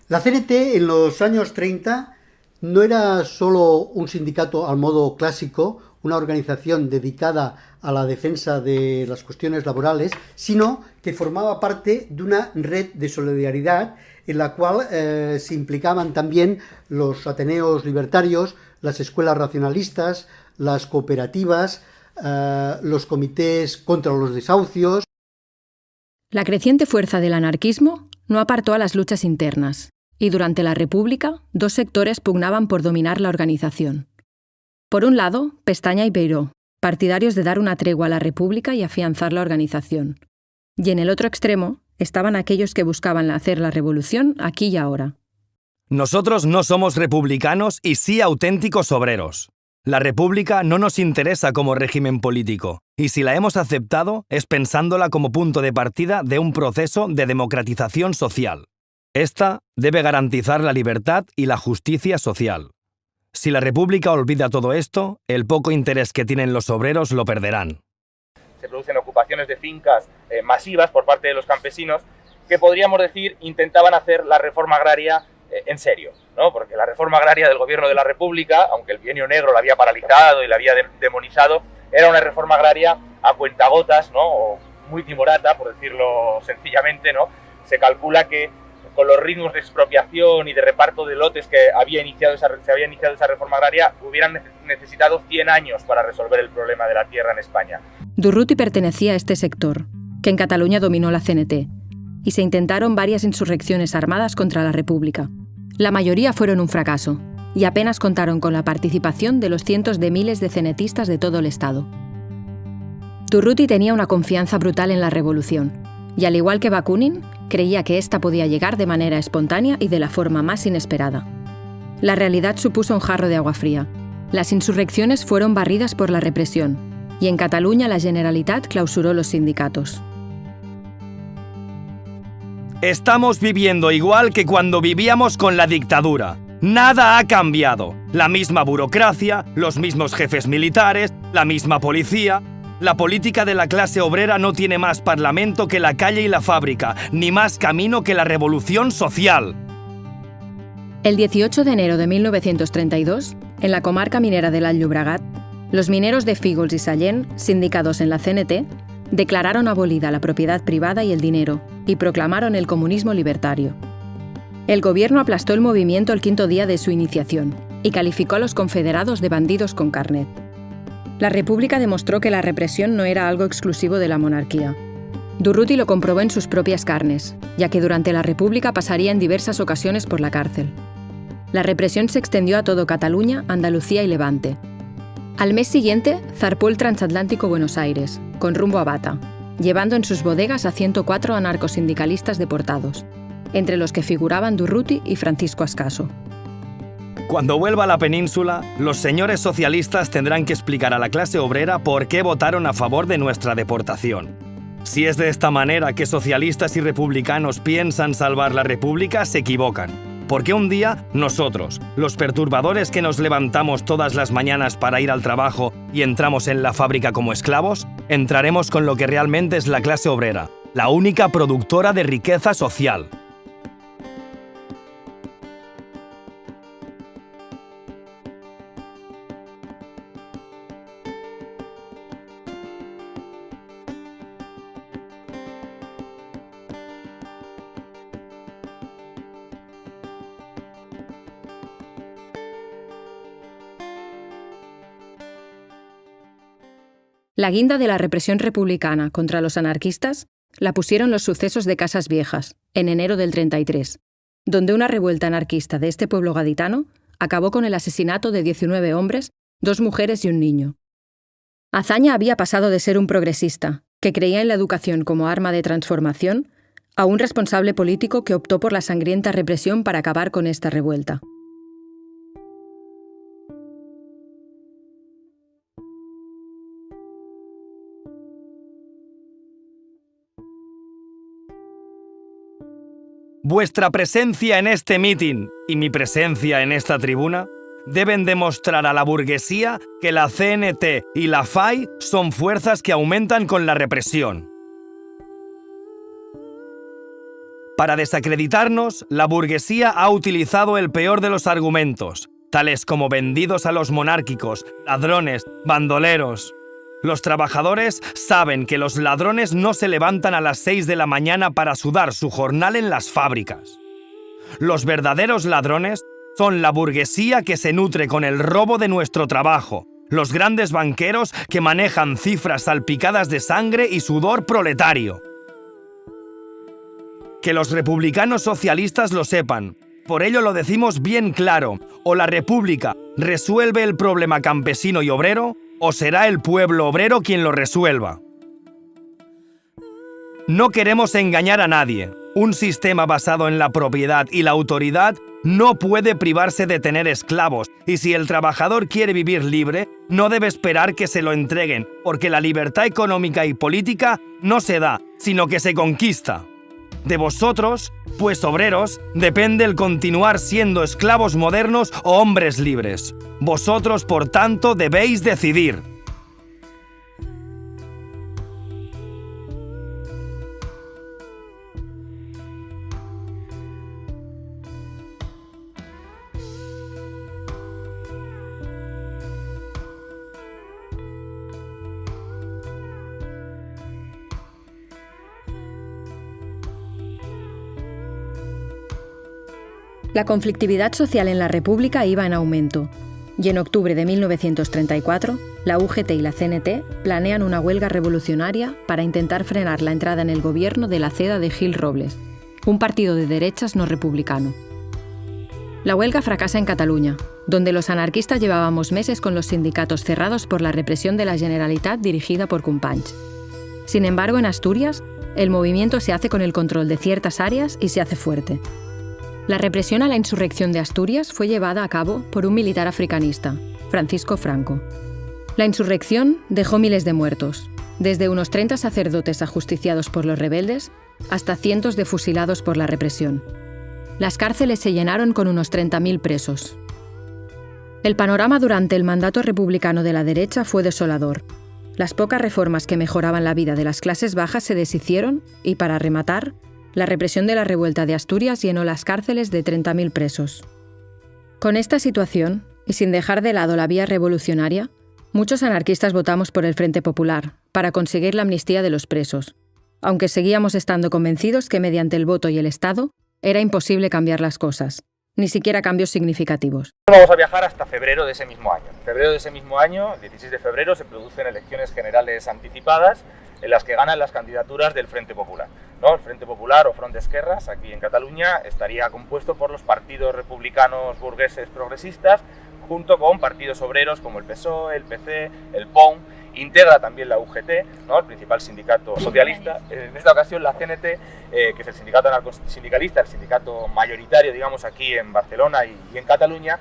La CNT en los años 30 no era solo un sindicato al modo clásico, una organización dedicada a la defensa de las cuestiones laborales, sino que formaba parte de una red de solidaridad en la cual se implicaban también los ateneos libertarios, las escuelas racionalistas, las cooperativas, los comités contra los desahucios. La creciente fuerza del anarquismo no apartó a las luchas internas, y durante la República, dos sectores pugnaban por dominar la organización. Por un lado, Pestaña y Peiró, partidarios de dar una tregua a la República y afianzar la organización. Y en el otro extremo estaban aquellos que buscaban hacer la revolución aquí y ahora. Nosotros no somos republicanos y sí auténticos obreros. La República no nos interesa como régimen político, y si la hemos aceptado es pensándola como punto de partida de un proceso de democratización social. Esta debe garantizar la libertad y la justicia social. Si la República olvida todo esto, el poco interés que tienen los obreros lo perderán. Se producen ocupaciones de fincas masivas por parte de los campesinos que, podríamos decir, intentaban hacer la reforma agraria en serio, ¿no? Porque la reforma agraria del gobierno de la República, aunque el bienio negro la había paralizado y la había demonizado, era una reforma agraria a cuentagotas, ¿no? O muy timorata, por decirlo sencillamente, ¿no? Se calcula que con los ritmos de expropiación y de reparto de lotes que se había iniciado esa reforma agraria, hubieran necesitado 100 años para resolver el problema de la tierra en España. Durruti pertenecía a este sector, que en Cataluña dominó la CNT, y se intentaron varias insurrecciones armadas contra la República. La mayoría fueron un fracaso, y apenas contaron con la participación de los cientos de miles de cenetistas de todo el Estado. Durruti tenía una confianza brutal en la revolución, y al igual que Bakunin, creía que ésta podía llegar de manera espontánea y de la forma más inesperada. La realidad supuso un jarro de agua fría. Las insurrecciones fueron barridas por la represión, y en Cataluña la Generalitat clausuró los sindicatos. Estamos viviendo igual que cuando vivíamos con la dictadura. Nada ha cambiado. La misma burocracia, los mismos jefes militares, la misma policía. La política de la clase obrera no tiene más parlamento que la calle y la fábrica, ni más camino que la revolución social. El 18 de enero de 1932, en la comarca minera del Alt Llobregat, Los mineros de Fígols y Sallent, sindicados en la CNT, declararon abolida la propiedad privada y el dinero y proclamaron el comunismo libertario. El gobierno aplastó el movimiento el quinto día de su iniciación y calificó a los confederados de bandidos con carnet. La República demostró que la represión no era algo exclusivo de la monarquía. Durruti lo comprobó en sus propias carnes, ya que durante la República pasaría en diversas ocasiones por la cárcel. La represión se extendió a todo Cataluña, Andalucía y Levante. Al mes siguiente, zarpó el transatlántico Buenos Aires, con rumbo a Bata, llevando en sus bodegas a 104 anarcosindicalistas deportados, entre los que figuraban Durruti y Francisco Ascaso. Cuando vuelva a la península, los señores socialistas tendrán que explicar a la clase obrera por qué votaron a favor de nuestra deportación. Si es de esta manera que socialistas y republicanos piensan salvar la República, se equivocan. Porque un día, nosotros, los perturbadores que nos levantamos todas las mañanas para ir al trabajo y entramos en la fábrica como esclavos, entraremos con lo que realmente es la clase obrera, la única productora de riqueza social. La guinda de la represión republicana contra los anarquistas la pusieron los sucesos de Casas Viejas, en enero del 33, donde una revuelta anarquista de este pueblo gaditano acabó con el asesinato de 19 hombres, 2 mujeres y un niño. Azaña había pasado de ser un progresista, que creía en la educación como arma de transformación, a un responsable político que optó por la sangrienta represión para acabar con esta revuelta. Vuestra presencia en este mitin y mi presencia en esta tribuna deben demostrar a la burguesía que la CNT y la FAI son fuerzas que aumentan con la represión. Para desacreditarnos, la burguesía ha utilizado el peor de los argumentos, tales como vendidos a los monárquicos, ladrones, bandoleros. Los trabajadores saben que los ladrones no se levantan a las 6 de la mañana para sudar su jornal en las fábricas. Los verdaderos ladrones son la burguesía que se nutre con el robo de nuestro trabajo, los grandes banqueros que manejan cifras salpicadas de sangre y sudor proletario. Que los republicanos socialistas lo sepan. Por ello lo decimos bien claro: o la República resuelve el problema campesino y obrero, o será el pueblo obrero quien lo resuelva. No queremos engañar a nadie. Un sistema basado en la propiedad y la autoridad no puede privarse de tener esclavos, y si el trabajador quiere vivir libre, no debe esperar que se lo entreguen, porque la libertad económica y política no se da, sino que se conquista. De vosotros, pues obreros, depende el continuar siendo esclavos modernos o hombres libres. Vosotros, por tanto, debéis decidir. La conflictividad social en la República iba en aumento, y en octubre de 1934, la UGT y la CNT planean una huelga revolucionaria para intentar frenar la entrada en el gobierno de la Ceda de Gil Robles, un partido de derechas no republicano. La huelga fracasa en Cataluña, donde los anarquistas llevábamos meses con los sindicatos cerrados por la represión de la Generalitat dirigida por Companys. Sin embargo, en Asturias, el movimiento se hace con el control de ciertas áreas y se hace fuerte. La represión a la insurrección de Asturias fue llevada a cabo por un militar africanista, Francisco Franco. La insurrección dejó miles de muertos, desde unos 30 sacerdotes ajusticiados por los rebeldes hasta cientos de fusilados por la represión. Las cárceles se llenaron con unos 30.000 presos. El panorama durante el mandato republicano de la derecha fue desolador. Las pocas reformas que mejoraban la vida de las clases bajas se deshicieron y, para rematar, la represión de la revuelta de Asturias llenó las cárceles de 30.000 presos. Con esta situación, y sin dejar de lado la vía revolucionaria, Muchos anarquistas votamos por el Frente Popular, para conseguir la amnistía de los presos, aunque seguíamos estando convencidos que mediante el voto y el Estado era imposible cambiar las cosas, ni siquiera cambios significativos. Vamos a viajar hasta febrero de ese mismo año. En febrero de ese mismo año, 16 de febrero, se producen elecciones generales anticipadas en las que ganan las candidaturas del Frente Popular, ¿no? El Frente Popular o Front d'Esquerres, aquí en Cataluña, estaría compuesto por los partidos republicanos burgueses progresistas, junto con partidos obreros como el PSOE, el PC, el POUM, integra también la UGT, ¿no? El principal sindicato socialista, en esta ocasión la CNT, que es el sindicato anarcosindicalista, el sindicato mayoritario, digamos, aquí en Barcelona y en Cataluña,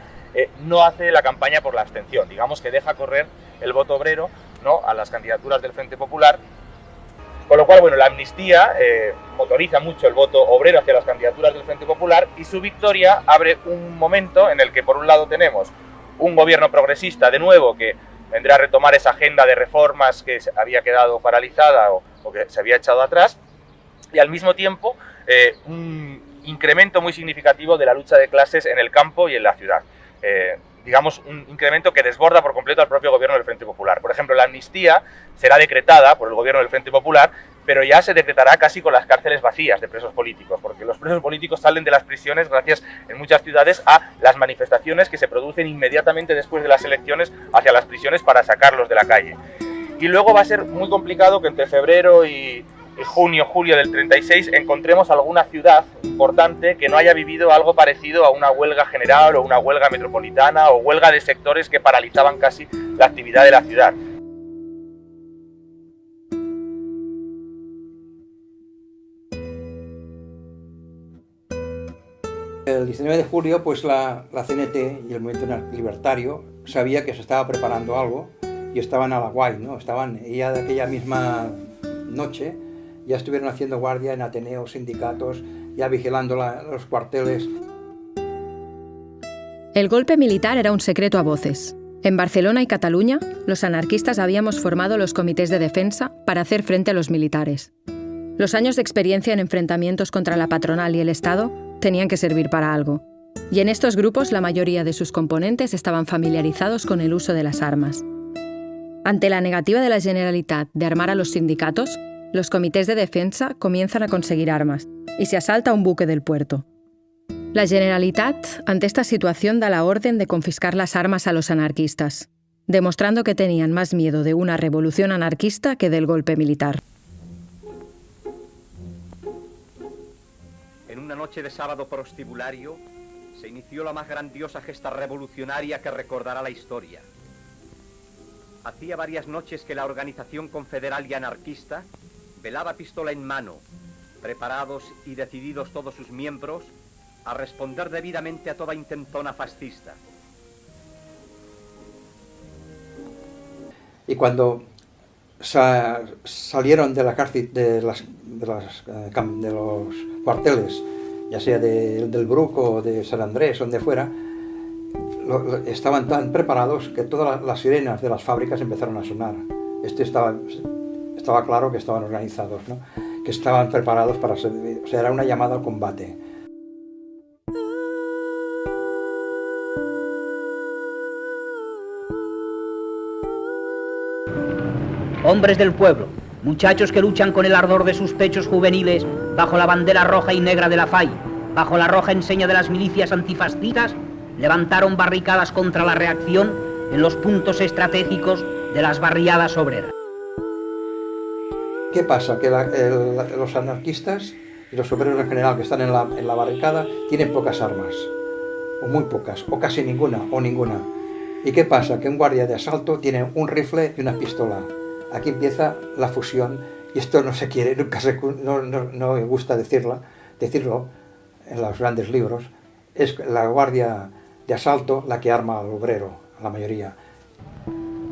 no hace la campaña por la abstención, digamos que deja correr el voto obrero, ¿no?, a las candidaturas del Frente Popular, con lo cual, bueno, la amnistía motoriza mucho el voto obrero hacia las candidaturas del Frente Popular y su victoria abre un momento en el que, por un lado, tenemos un gobierno progresista, de nuevo, que vendrá a retomar esa agenda de reformas que había quedado paralizada o que se había echado atrás, y al mismo tiempo un incremento muy significativo de la lucha de clases en el campo y en la ciudad. Digamos, un incremento que desborda por completo al propio gobierno del Frente Popular. Por ejemplo, la amnistía será decretada por el gobierno del Frente Popular, pero ya se decretará casi con las cárceles vacías de presos políticos, porque los presos políticos salen de las prisiones gracias, en muchas ciudades, a las manifestaciones que se producen inmediatamente después de las elecciones hacia las prisiones para sacarlos de la calle. Y luego va a ser muy complicado que entre febrero y junio, julio del 36 encontremos alguna ciudad importante que no haya vivido algo parecido a una huelga general o una huelga metropolitana o huelga de sectores que paralizaban casi la actividad de la ciudad. El 19 de julio, pues la CNT y el movimiento libertario sabía que se estaba preparando algo y estaban a la guay, ¿no? Estaban ya de aquella misma noche, ya estuvieron haciendo guardia en ateneos, sindicatos, ya vigilando los cuarteles. El golpe militar era un secreto a voces. En Barcelona y Cataluña, los anarquistas habíamos formado los comités de defensa para hacer frente a los militares. Los años de experiencia en enfrentamientos contra la patronal y el Estado tenían que servir para algo. Y en estos grupos la mayoría de sus componentes estaban familiarizados con el uso de las armas. Ante la negativa de la Generalitat de armar a los sindicatos, los comités de defensa comienzan a conseguir armas y se asalta un buque del puerto. La Generalitat, ante esta situación, da la orden de confiscar las armas a los anarquistas, demostrando que tenían más miedo de una revolución anarquista que del golpe militar. En una noche de sábado prostibulario se inició la más grandiosa gesta revolucionaria que recordará la historia. Hacía varias noches que la organización confederal y anarquista velaba pistola en mano, preparados y decididos todos sus miembros a responder debidamente a toda intentona fascista. Y cuando salieron de la cárcel, de los cuarteles, ya sea del Bruc o de San Andrés, donde fuera, estaban tan preparados que todas las sirenas de las fábricas empezaron a sonar. Estaba claro que estaban organizados, ¿no? Que estaban preparados para ser, o sea, era una llamada al combate. Hombres del pueblo, muchachos que luchan con el ardor de sus pechos juveniles bajo la bandera roja y negra de la FAI, bajo la roja enseña de las milicias antifascistas, levantaron barricadas contra la reacción en los puntos estratégicos de las barriadas obreras. ¿Qué pasa? Que los anarquistas y los obreros en general que están en la barricada tienen pocas armas, o muy pocas, o casi ninguna, o ninguna. ¿Y qué pasa? Que un guardia de asalto tiene un rifle y una pistola. Aquí empieza la fusión, y esto no se quiere, no me gusta decirlo en los grandes libros. Es la guardia de asalto la que arma al obrero, a la mayoría.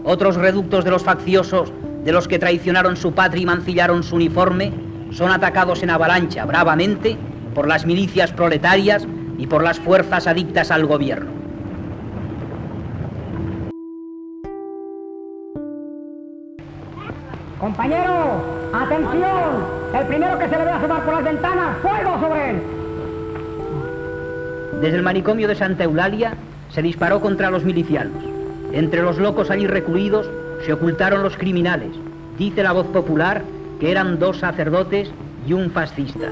Otros reductos de los facciosos, de los que traicionaron su patria y mancillaron su uniforme, son atacados en avalancha bravamente por las milicias proletarias y por las fuerzas adictas al gobierno. Compañero, atención, el primero que se le ve asomar por las ventanas, fuego sobre él. Desde el manicomio de Santa Eulalia se disparó contra los milicianos. Entre los locos allí recluidos se ocultaron los criminales. Dice la voz popular que eran 2 sacerdotes y un fascista.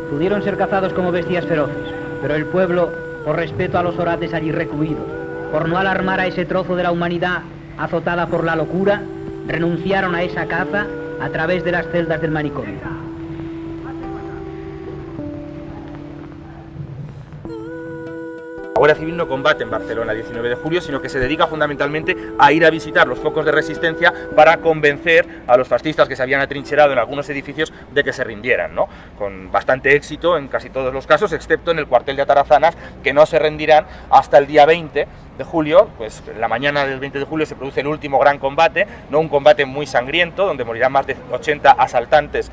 Pudieron ser cazados como bestias feroces, pero el pueblo, por respeto a los orates allí recluidos, por no alarmar a ese trozo de la humanidad azotada por la locura, renunciaron a esa caza a través de las celdas del manicomio. La Guardia Civil no combate en Barcelona el 19 de julio, sino que se dedica fundamentalmente a ir a visitar los focos de resistencia para convencer a los fascistas que se habían atrincherado en algunos edificios de que se rindieran, ¿no? Con bastante éxito en casi todos los casos, excepto en el cuartel de Atarazanas, que no se rendirán hasta el día 20 de julio. Pues en la mañana del 20 de julio se produce el último gran combate, ¿no? Un combate muy sangriento, donde morirán más de 80 asaltantes,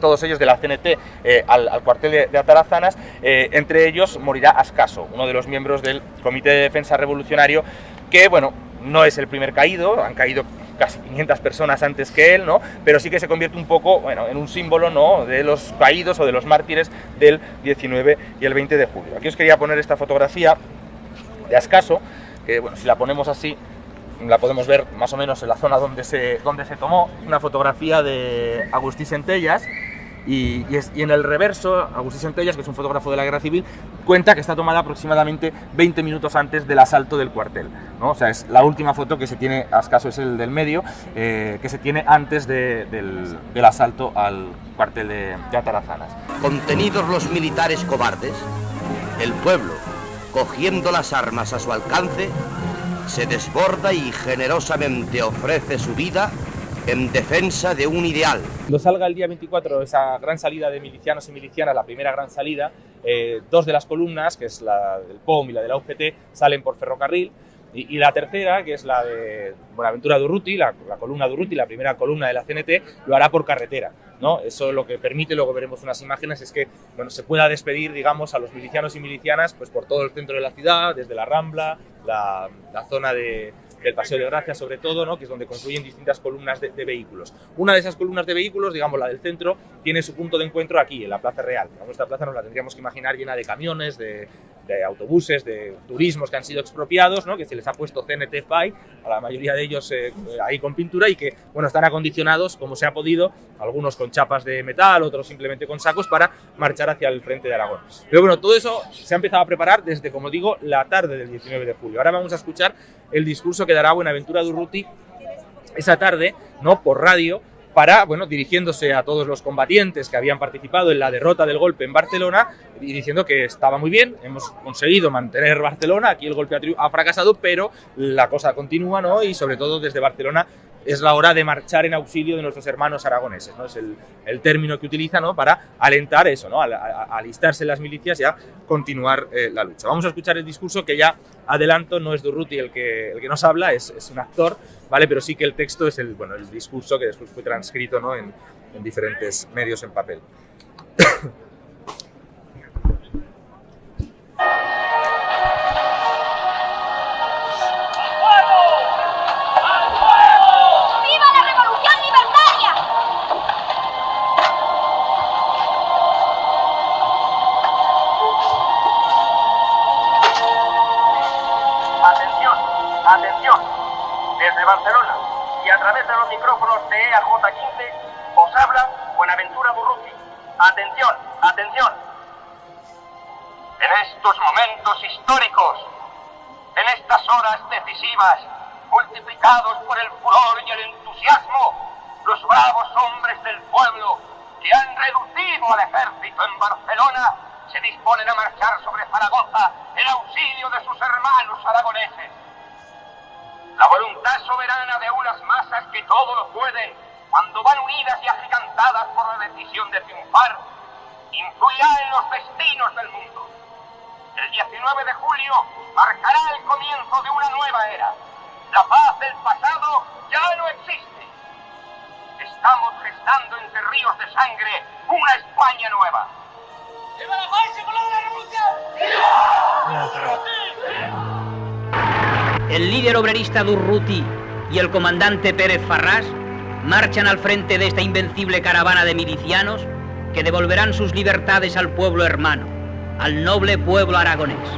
todos ellos de la CNT, al cuartel de Atarazanas. Entre ellos morirá Ascaso, uno de los miembros del Comité de Defensa Revolucionario, que, bueno, no es el primer caído, han caído casi 500 personas antes que él, ¿no? Pero sí que se convierte un poco, bueno, en un símbolo, ¿no?, de los caídos o de los mártires del 19 y el 20 de julio. Aquí os quería poner esta fotografía de Ascaso, que, bueno, si la ponemos así, la podemos ver más o menos en la zona donde se tomó. Una fotografía de Agustí Centellas, y en el reverso, Agustí Centellas, que es un fotógrafo de la Guerra Civil, cuenta que está tomada aproximadamente 20 minutos antes del asalto del cuartel, ¿no? O sea, es la última foto que se tiene, Ascaso es el del medio, que se tiene antes del asalto al cuartel de Atarazanas. Contenidos los militares cobardes, el pueblo, cogiendo las armas a su alcance, se desborda y generosamente ofrece su vida en defensa de un ideal. Cuando salga el día 24 esa gran salida de milicianos y milicianas, la primera gran salida, 2 de las columnas, que es la del POM y la de la UGT, salen por ferrocarril, y la tercera, que es la de Buenaventura Durruti, la columna Durruti, la primera columna de la CNT, lo hará por carretera, ¿no? Eso lo que permite, luego veremos unas imágenes, es que, bueno, se pueda despedir, digamos, a los milicianos y milicianas, pues por todo el centro de la ciudad, desde la Rambla, la zona del Paseo de Gracia, sobre todo, ¿no?, que es donde construyen distintas columnas de vehículos. Una de esas columnas de vehículos, digamos la del centro, tiene su punto de encuentro aquí, en la Plaza Real. Esta plaza nos la tendríamos que imaginar llena de camiones, de autobuses, de turismos que han sido expropiados, ¿no?, que se les ha puesto CNT FAI, a la mayoría de ellos ahí con pintura, y que, bueno, están acondicionados como se ha podido, algunos con chapas de metal, otros simplemente con sacos, para marchar hacia el frente de Aragón. Pero bueno, todo eso se ha empezado a preparar desde, como digo, la tarde del 19 de julio. Ahora vamos a escuchar el discurso que dará Buenaventura Durruti esa tarde, ¿no?, por radio, para, bueno, dirigiéndose a todos los combatientes que habían participado en la derrota del golpe en Barcelona, y diciendo que estaba muy bien, hemos conseguido mantener Barcelona, aquí el golpe ha fracasado, pero la cosa continúa, ¿no?, y sobre todo desde Barcelona es la hora de marchar en auxilio de nuestros hermanos aragoneses, ¿no? Es el término que utiliza, ¿no?, para alentar eso, ¿no?, a alistarse en las milicias y a continuar la lucha. Vamos a escuchar el discurso, que ya adelanto, no es Durruti el que nos habla, es un actor, ¿vale? Pero sí que el texto es el discurso que después fue transcrito, ¿no?, en diferentes medios en papel. Atención, desde Barcelona y a través de los micrófonos de EAJ15 os habla Buenaventura Durruti. Atención, atención. En estos momentos históricos, en estas horas decisivas, multiplicados por el furor y el entusiasmo, los bravos hombres del pueblo que han reducido al ejército en Barcelona se disponen a marchar sobre Zaragoza en auxilio de sus hermanos aragoneses. La voluntad soberana de unas masas que todo lo pueden, cuando van unidas y agigantadas por la decisión de triunfar, influirá en los destinos del mundo. El 19 de julio marcará el comienzo de una nueva era. La paz del pasado ya no existe. Estamos gestando entre ríos de sangre una España nueva. ¡Viva la paz y por la revolución! ¡Viva! El líder obrerista Durruti y el comandante Pérez Farrás marchan al frente de esta invencible caravana de milicianos que devolverán sus libertades al pueblo hermano, al noble pueblo aragonés.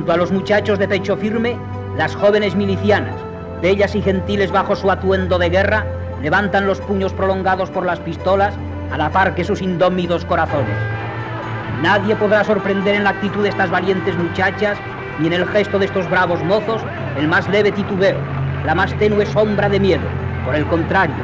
Junto a los muchachos de pecho firme, las jóvenes milicianas, bellas y gentiles bajo su atuendo de guerra, levantan los puños prolongados por las pistolas a la par que sus indómitos corazones. Nadie podrá sorprender en la actitud de estas valientes muchachas ni en el gesto de estos bravos mozos el más leve titubeo, la más tenue sombra de miedo. Por el contrario,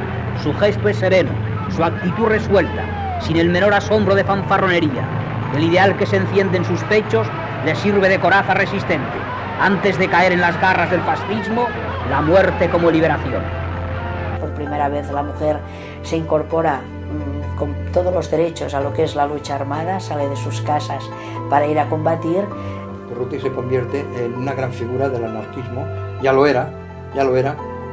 su gesto es sereno, su actitud resuelta, sin el menor asombro de fanfarronería. El ideal que se enciende en sus pechos les sirve de coraza resistente, antes de caer en las garras del fascismo, la muerte como liberación. Por primera vez la mujer se incorpora con todos los derechos a lo que es la lucha armada, sale de sus casas para ir a combatir. Urruti se convierte en una gran figura del anarquismo, ya lo era,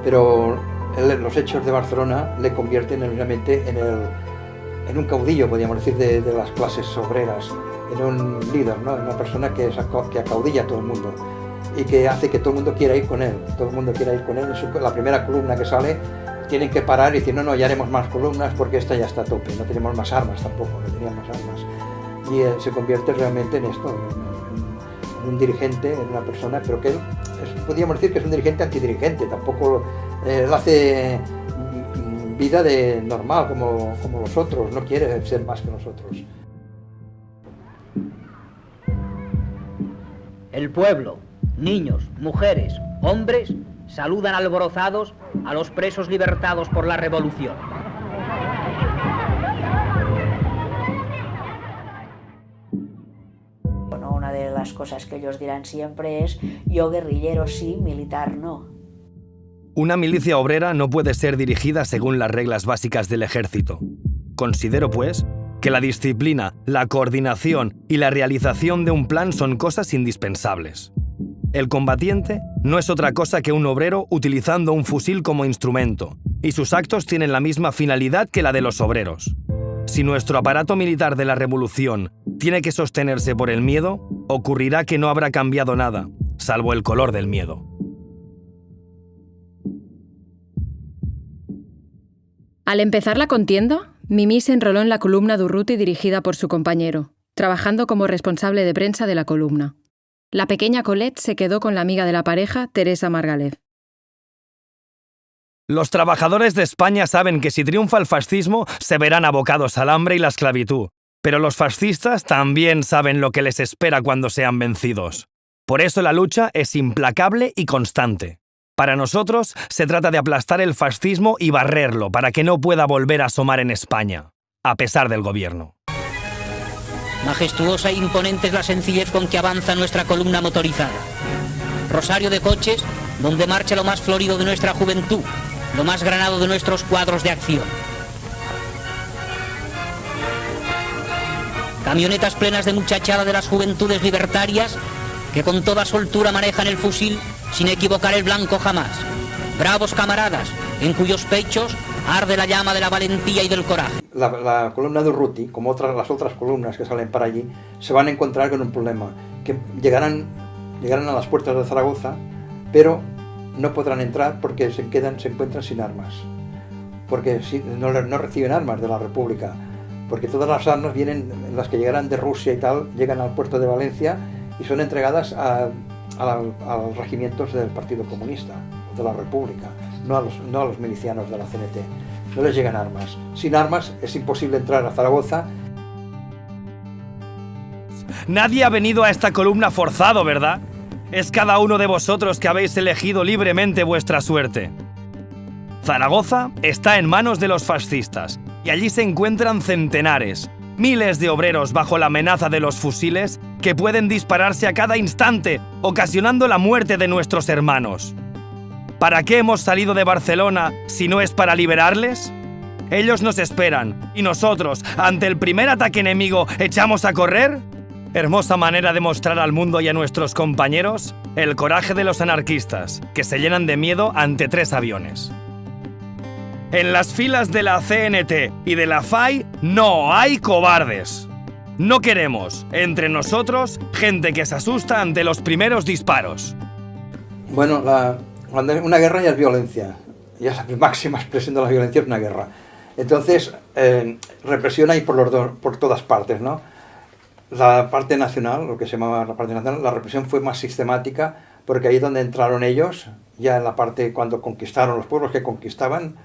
pero los hechos de Barcelona le convierten evidentemente en un caudillo, podríamos decir, de las clases obreras, en un líder, ¿no? En una persona que acaudilla a todo el mundo y que hace que todo el mundo quiera ir con él, la primera columna que sale tienen que parar y decir, no, ya haremos más columnas porque esta ya está a tope, no tenemos más armas tampoco, no tenían más armas. Y se convierte realmente en esto, en un dirigente, en una persona, pero que podríamos decir que es un dirigente antidirigente, tampoco él hace vida de normal como los otros, no quiere ser más que nosotros. El pueblo, niños, mujeres, hombres, saludan alborozados a los presos libertados por la revolución. Bueno, una de las cosas que ellos dirán siempre es: yo guerrillero sí, militar no. Una milicia obrera no puede ser dirigida según las reglas básicas del ejército. Considero, pues, que la disciplina, la coordinación y la realización de un plan son cosas indispensables. El combatiente no es otra cosa que un obrero utilizando un fusil como instrumento, y sus actos tienen la misma finalidad que la de los obreros. Si nuestro aparato militar de la revolución tiene que sostenerse por el miedo, ocurrirá que no habrá cambiado nada, salvo el color del miedo. Al empezar la contienda, Mimí se enroló en la columna de Urruti dirigida por su compañero, trabajando como responsable de prensa de la columna. La pequeña Colette se quedó con la amiga de la pareja, Teresa Margalef. Los trabajadores de España saben que si triunfa el fascismo se verán abocados al hambre y la esclavitud, pero los fascistas también saben lo que les espera cuando sean vencidos. Por eso la lucha es implacable y constante. Para nosotros se trata de aplastar el fascismo y barrerlo para que no pueda volver a asomar en España, a pesar del gobierno. Majestuosa e imponente es la sencillez con que avanza nuestra columna motorizada. Rosario de coches, donde marcha lo más florido de nuestra juventud, lo más granado de nuestros cuadros de acción. Camionetas plenas de muchachada de las juventudes libertarias que con toda soltura manejan el fusil sin equivocar el blanco jamás. Bravos camaradas, en cuyos pechos arde la llama de la valentía y del coraje. La columna de Urruti, como las otras columnas que salen para allí, se van a encontrar con un problema, que llegarán a las puertas de Zaragoza, pero no podrán entrar porque se encuentran sin armas, porque no reciben armas de la República, porque todas las armas las que llegarán de Rusia y tal, llegan al puerto de Valencia y son entregadas a los regimientos del Partido Comunista, de la República, no a los milicianos de la CNT. No les llegan armas. Sin armas es imposible entrar a Zaragoza. Nadie ha venido a esta columna forzado, ¿verdad? Es cada uno de vosotros que habéis elegido libremente vuestra suerte. Zaragoza está en manos de los fascistas y allí se encuentran centenares, miles de obreros bajo la amenaza de los fusiles que pueden dispararse a cada instante, ocasionando la muerte de nuestros hermanos. ¿Para qué hemos salido de Barcelona si no es para liberarles? Ellos nos esperan y nosotros, ante el primer ataque enemigo, ¿echamos a correr? Hermosa manera de mostrar al mundo y a nuestros compañeros el coraje de los anarquistas, que se llenan de miedo ante 3 aviones. En las filas de la CNT y de la FAI no hay cobardes. No queremos, entre nosotros, gente que se asusta ante los primeros disparos. Bueno, una guerra ya es violencia. Ya es la máxima expresión de la violencia, es una guerra. Entonces, represión hay por todas partes, ¿no? la parte nacional, lo que se llamaba la parte nacional, la represión fue más sistemática, porque ahí es donde entraron ellos, ya en la parte cuando conquistaron los pueblos que conquistaban,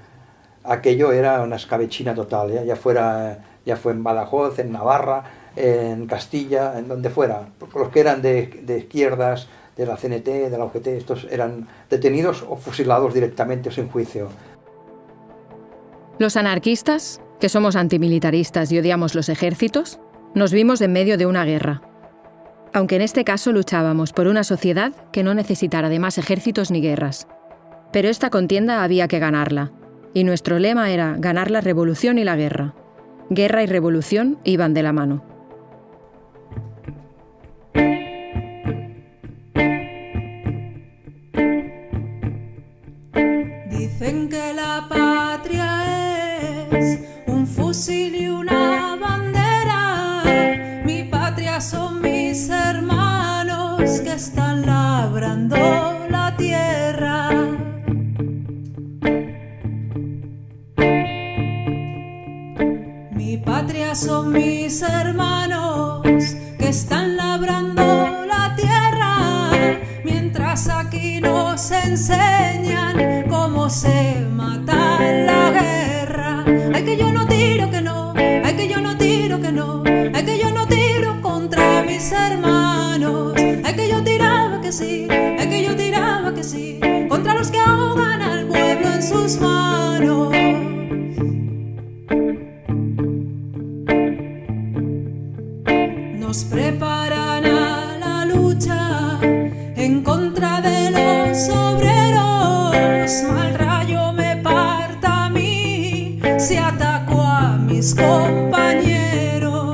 aquello era una escabechina total, ¿eh? Ya fue en Badajoz, en Navarra, en Castilla, en donde fuera. Los que eran de izquierdas, de la CNT, de la UGT, estos eran detenidos o fusilados directamente sin juicio. Los anarquistas, que somos antimilitaristas y odiamos los ejércitos, nos vimos en medio de una guerra. Aunque en este caso luchábamos por una sociedad que no necesitara de más ejércitos ni guerras. Pero esta contienda había que ganarla, y nuestro lema era ganar la revolución y la guerra. Guerra y revolución iban de la mano. Dicen que la patria es un fusil y una bandera. Mi patria son mis hermanos que están labrando la tierra. Mi patria son mis hermanos que están labrando la tierra, mientras aquí nos enseñan cómo se mata en la guerra. Ay, que yo no tiro, que no, ay, que yo no tiro, que no, ay, que yo no tiro contra mis hermanos. Ay, que yo tiraba que sí, ay, que yo tiraba que sí, contra los que ahogan al pueblo en sus manos. Nos preparan a la lucha en contra de los obreros. Mal rayo me parta a mí si ataco a mis compañeros.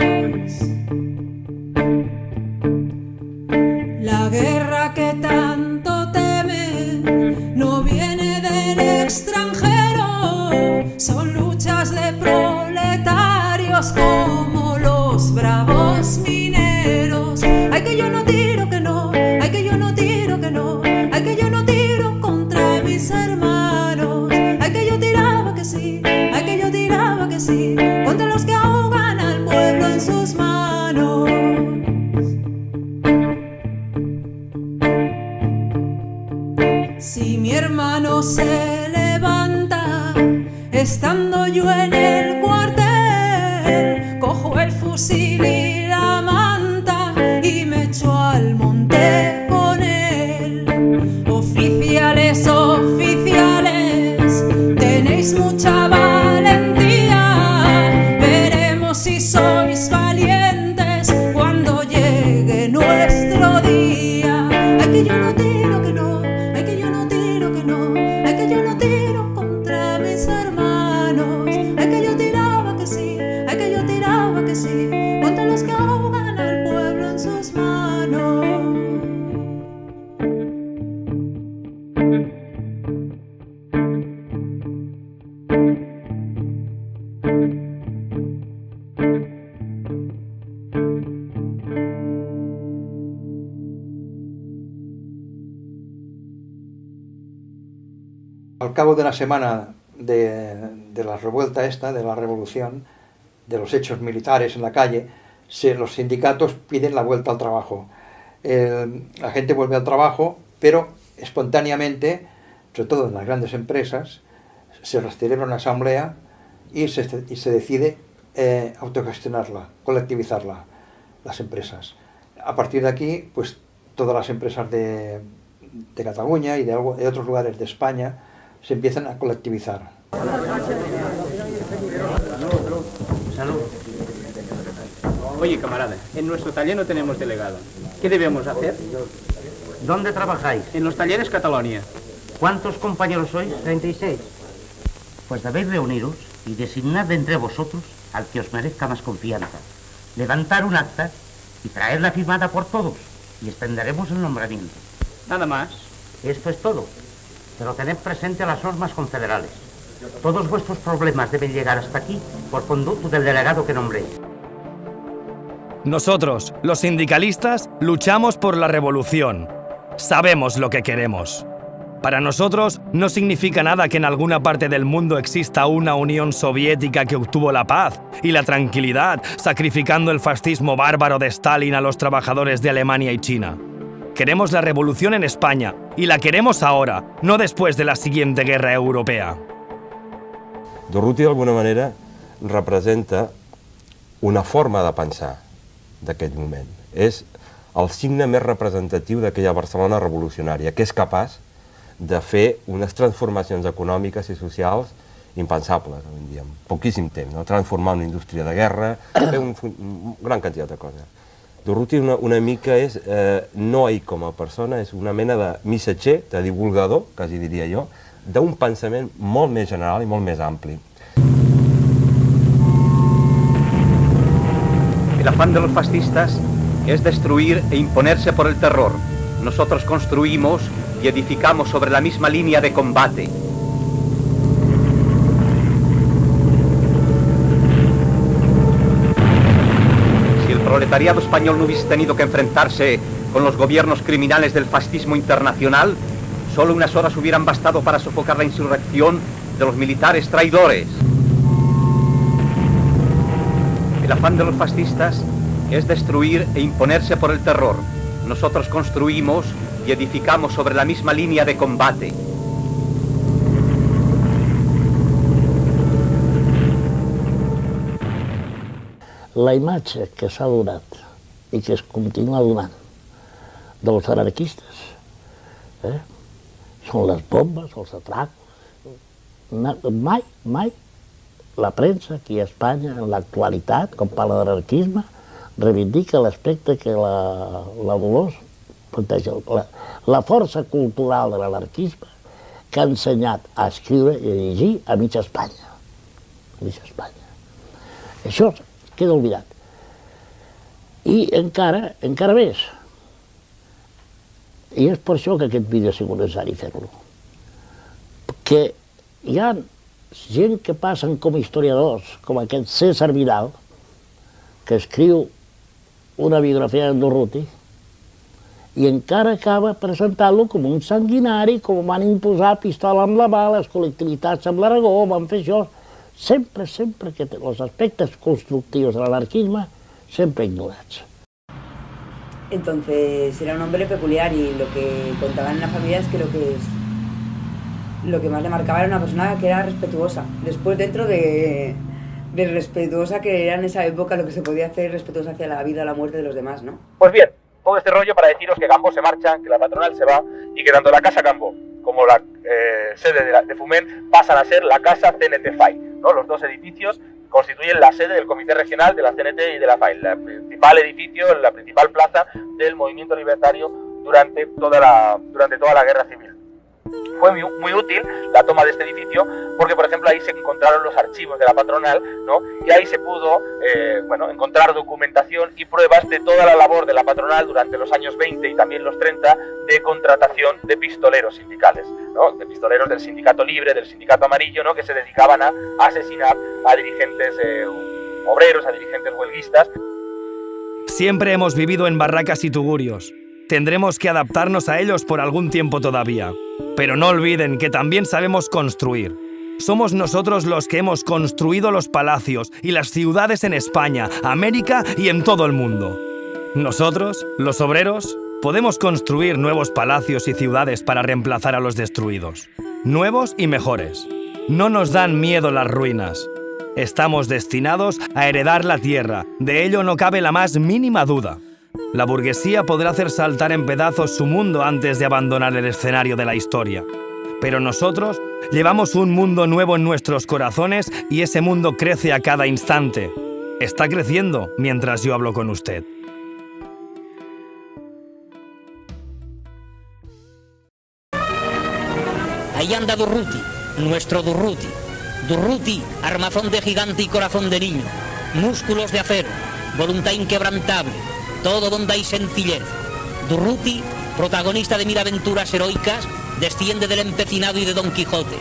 La guerra que tanto temen no viene del extranjero. Son luchas de proletarios como los bravos mineros. Ay, que yo no tiro, que no, ay, que yo no tiro, que no, ay, que yo no tiro contra mis hermanos. Ay, que yo tiraba que sí, ay, que yo tiraba que sí, contra los que ahogan al pueblo en sus manos. Si mi hermano se levanta, estando yo en el cuartel, cojo el fusil y la manta y me echo al monte con él. Oficiales, oficiales, tenéis mucha valentía. Veremos si sois valientes cuando llegue nuestro día. Ay, que yo no tiro, que no, ay, que yo no tiro, que no, ay, que yo no tiro contra mis hermanos. Ay, que yo tiraba que sí, ay, que yo tiraba que sí, contra los que ahogan al pueblo en sus manos. Al cabo de una semana de la revuelta esta, de la revolución, de los hechos militares en la calle, los sindicatos piden la vuelta al trabajo. La gente vuelve al trabajo, pero espontáneamente, sobre todo en las grandes empresas, se celebra una asamblea y se decide autogestionarla, colectivizarla, las empresas. A partir de aquí, pues todas las empresas de Cataluña y de otros lugares de España se empiezan a colectivizar. Salud. Oye, camarada, en nuestro taller no tenemos delegado. ¿Qué debemos hacer? ¿Dónde trabajáis? En los talleres Catalonia. ¿Cuántos compañeros sois? 36. Pues debéis reuniros y designar de entre vosotros al que os merezca más confianza. Levantar un acta y traerla firmada por todos y extenderemos el nombramiento. Nada más. Esto es todo. Pero tened presente las normas confederales. Todos vuestros problemas deben llegar hasta aquí por conducto del delegado que nombréis. Nosotros, los sindicalistas, luchamos por la revolución. Sabemos lo que queremos. Para nosotros no significa nada que en alguna parte del mundo exista una Unión Soviética que obtuvo la paz y la tranquilidad, sacrificando el fascismo bárbaro de Stalin a los trabajadores de Alemania y China. Queremos la revolución en España, y la queremos ahora, no después de la siguiente guerra europea. Durruti, d'alguna manera, representa una forma de pensar d'aquest moment. És el signe més representatiu d'aquella Barcelona revolucionària, que és capaç de fer unes transformacions econòmiques i socials impensables, en poquíssim temps, no? Transformar una indústria de guerra, fer una gran quantitat de coses. Durruti una mica és, no ell com a persona, és una mena de missatger, de divulgador, quasi diria jo, d'un pensament molt més general i molt més ampli. El afán de los fascistas es destruir e imponerse por el terror. Nosotros construimos y edificamos sobre la misma línea de combate. Si el proletariado español no hubiese tenido que enfrentarse con los gobiernos criminales del fascismo internacional, solo unas horas hubieran bastado para sofocar la insurrección de los militares traidores. El afán de los fascistas es destruir e imponerse por el terror. Nosotros construimos y edificamos sobre la misma línea de combate. La imatge que s'ha donat i que es continua donant dels anarquistes són les bombes, els atracos. Mai la premsa aquí a Espanya, en l'actualitat, quan parla d'anarquisme, reivindica l'aspecte que la Dolors planteja, la força cultural de l'anarquisme que ha ensenyat a escriure i a llegir a mitja Espanya. A mitja Espanya. Això queda oblidat. I encara més. I és per això que aquest vídeo ha sigut necessari fer-lo. Que hi ha gent que passen com historiadors, com aquest César Vidal, que escriu una biografia de Durruti, i encara acaba presentant-lo com un sanguinari, com van imposar pistola amb la mà, les col·lectivitats amb l'Aragó, van fer això. Sempre que els aspectes constructius de l'anarquisme, sempre ignorats. Entonces era un hombre peculiar y lo que contaban en la familia es que lo que más le marcaba era una persona que era respetuosa. Después dentro de respetuosa que era en esa época lo que se podía hacer respetuosa hacia la vida o la muerte de los demás, ¿no? Pues bien, todo este rollo para deciros que Cambó se marcha, que la patronal se va y que tanto la Casa Cambó como la sede de Foment pasan a ser la Casa CNT FAI, ¿no? Los dos edificios constituyen la sede del Comité Regional de la CNT y de la FAI, el principal edificio, la principal plaza del movimiento libertario durante toda la Guerra Civil. Fue muy útil la toma de este edificio porque, por ejemplo, ahí se encontraron los archivos de la patronal, ¿no? Y ahí se pudo encontrar documentación y pruebas de toda la labor de la patronal durante los años 20 y también los 30 de contratación de pistoleros sindicales, ¿no? De pistoleros del Sindicato Libre, del Sindicato Amarillo, ¿no? Que se dedicaban a asesinar a dirigentes obreros, a dirigentes huelguistas. Siempre hemos vivido en barracas y tugurios. Tendremos que adaptarnos a ellos por algún tiempo todavía. Pero no olviden que también sabemos construir. Somos nosotros los que hemos construido los palacios y las ciudades en España, América y en todo el mundo. Nosotros, los obreros, podemos construir nuevos palacios y ciudades para reemplazar a los destruidos. Nuevos y mejores. No nos dan miedo las ruinas. Estamos destinados a heredar la tierra. De ello no cabe la más mínima duda. La burguesía podrá hacer saltar en pedazos su mundo antes de abandonar el escenario de la historia. Pero nosotros llevamos un mundo nuevo en nuestros corazones y ese mundo crece a cada instante. Está creciendo mientras yo hablo con usted. Ahí anda Durruti, nuestro Durruti. Durruti, armazón de gigante y corazón de niño. Músculos de acero, voluntad inquebrantable. Todo donde hay sencillez. Durruti, protagonista de 1000 aventuras heroicas, desciende del empecinado y de Don Quijote.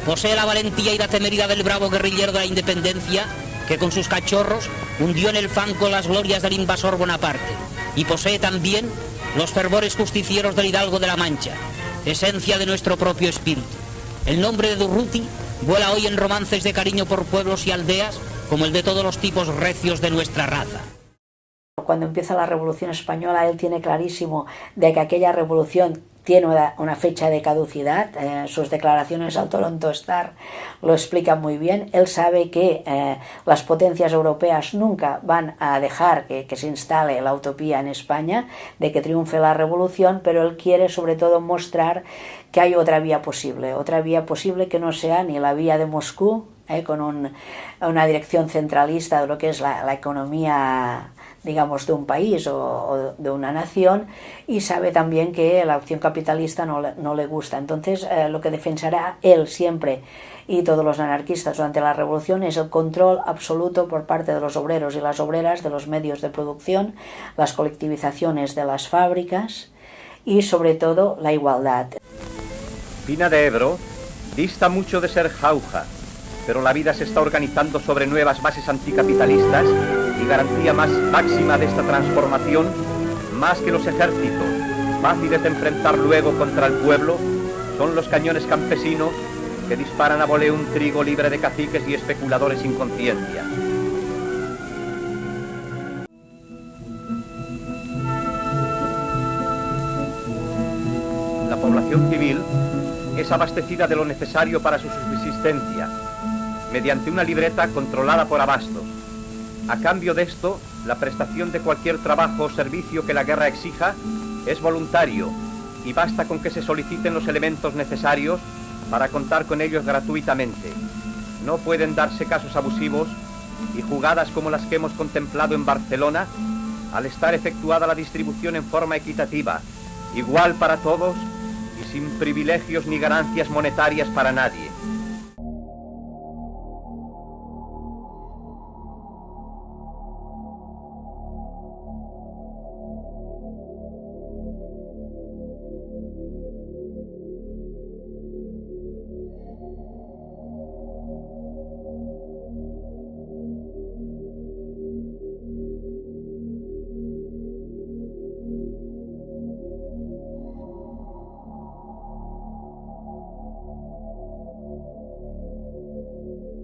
Posee la valentía y la temeridad del bravo guerrillero de la independencia, que con sus cachorros hundió en el fango las glorias del invasor Bonaparte. Y posee también los fervores justicieros del Hidalgo de la Mancha, esencia de nuestro propio espíritu. El nombre de Durruti vuela hoy en romances de cariño por pueblos y aldeas como el de todos los tipos recios de nuestra raza. Cuando empieza la Revolución Española, él tiene clarísimo de que aquella revolución tiene una fecha de caducidad. Sus declaraciones al Toronto Star lo explican muy bien. Él sabe que las potencias europeas nunca van a dejar que se instale la utopía en España, de que triunfe la revolución, pero él quiere sobre todo mostrar que hay otra vía posible que no sea ni la vía de Moscú, con una dirección centralista de lo que es la economía, digamos, de un país o de una nación, y sabe también que la opción capitalista no le gusta. Entonces, lo que defenderá él siempre y todos los anarquistas durante la revolución es el control absoluto por parte de los obreros y las obreras de los medios de producción, las colectivizaciones de las fábricas y, sobre todo, la igualdad. Pina de Ebro dista mucho de ser jauja, pero la vida se está organizando sobre nuevas bases anticapitalistas y garantía más máxima de esta transformación, más que los ejércitos, fáciles de enfrentar luego contra el pueblo, son los cañones campesinos que disparan a voleo un trigo libre de caciques y especuladores sin conciencia. La población civil es abastecida de lo necesario para su subsistencia, mediante una libreta controlada por abastos. A cambio de esto, la prestación de cualquier trabajo o servicio que la guerra exija es voluntario y basta con que se soliciten los elementos necesarios para contar con ellos gratuitamente. No pueden darse casos abusivos y jugadas como las que hemos contemplado en Barcelona, al estar efectuada la distribución en forma equitativa, igual para todos y sin privilegios ni ganancias monetarias para nadie.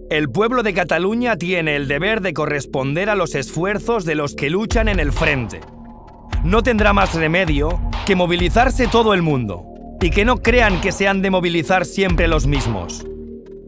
El pueblo de Cataluña tiene el deber de corresponder a los esfuerzos de los que luchan en el frente. No tendrá más remedio que movilizarse todo el mundo, y que no crean que se han de movilizar siempre los mismos.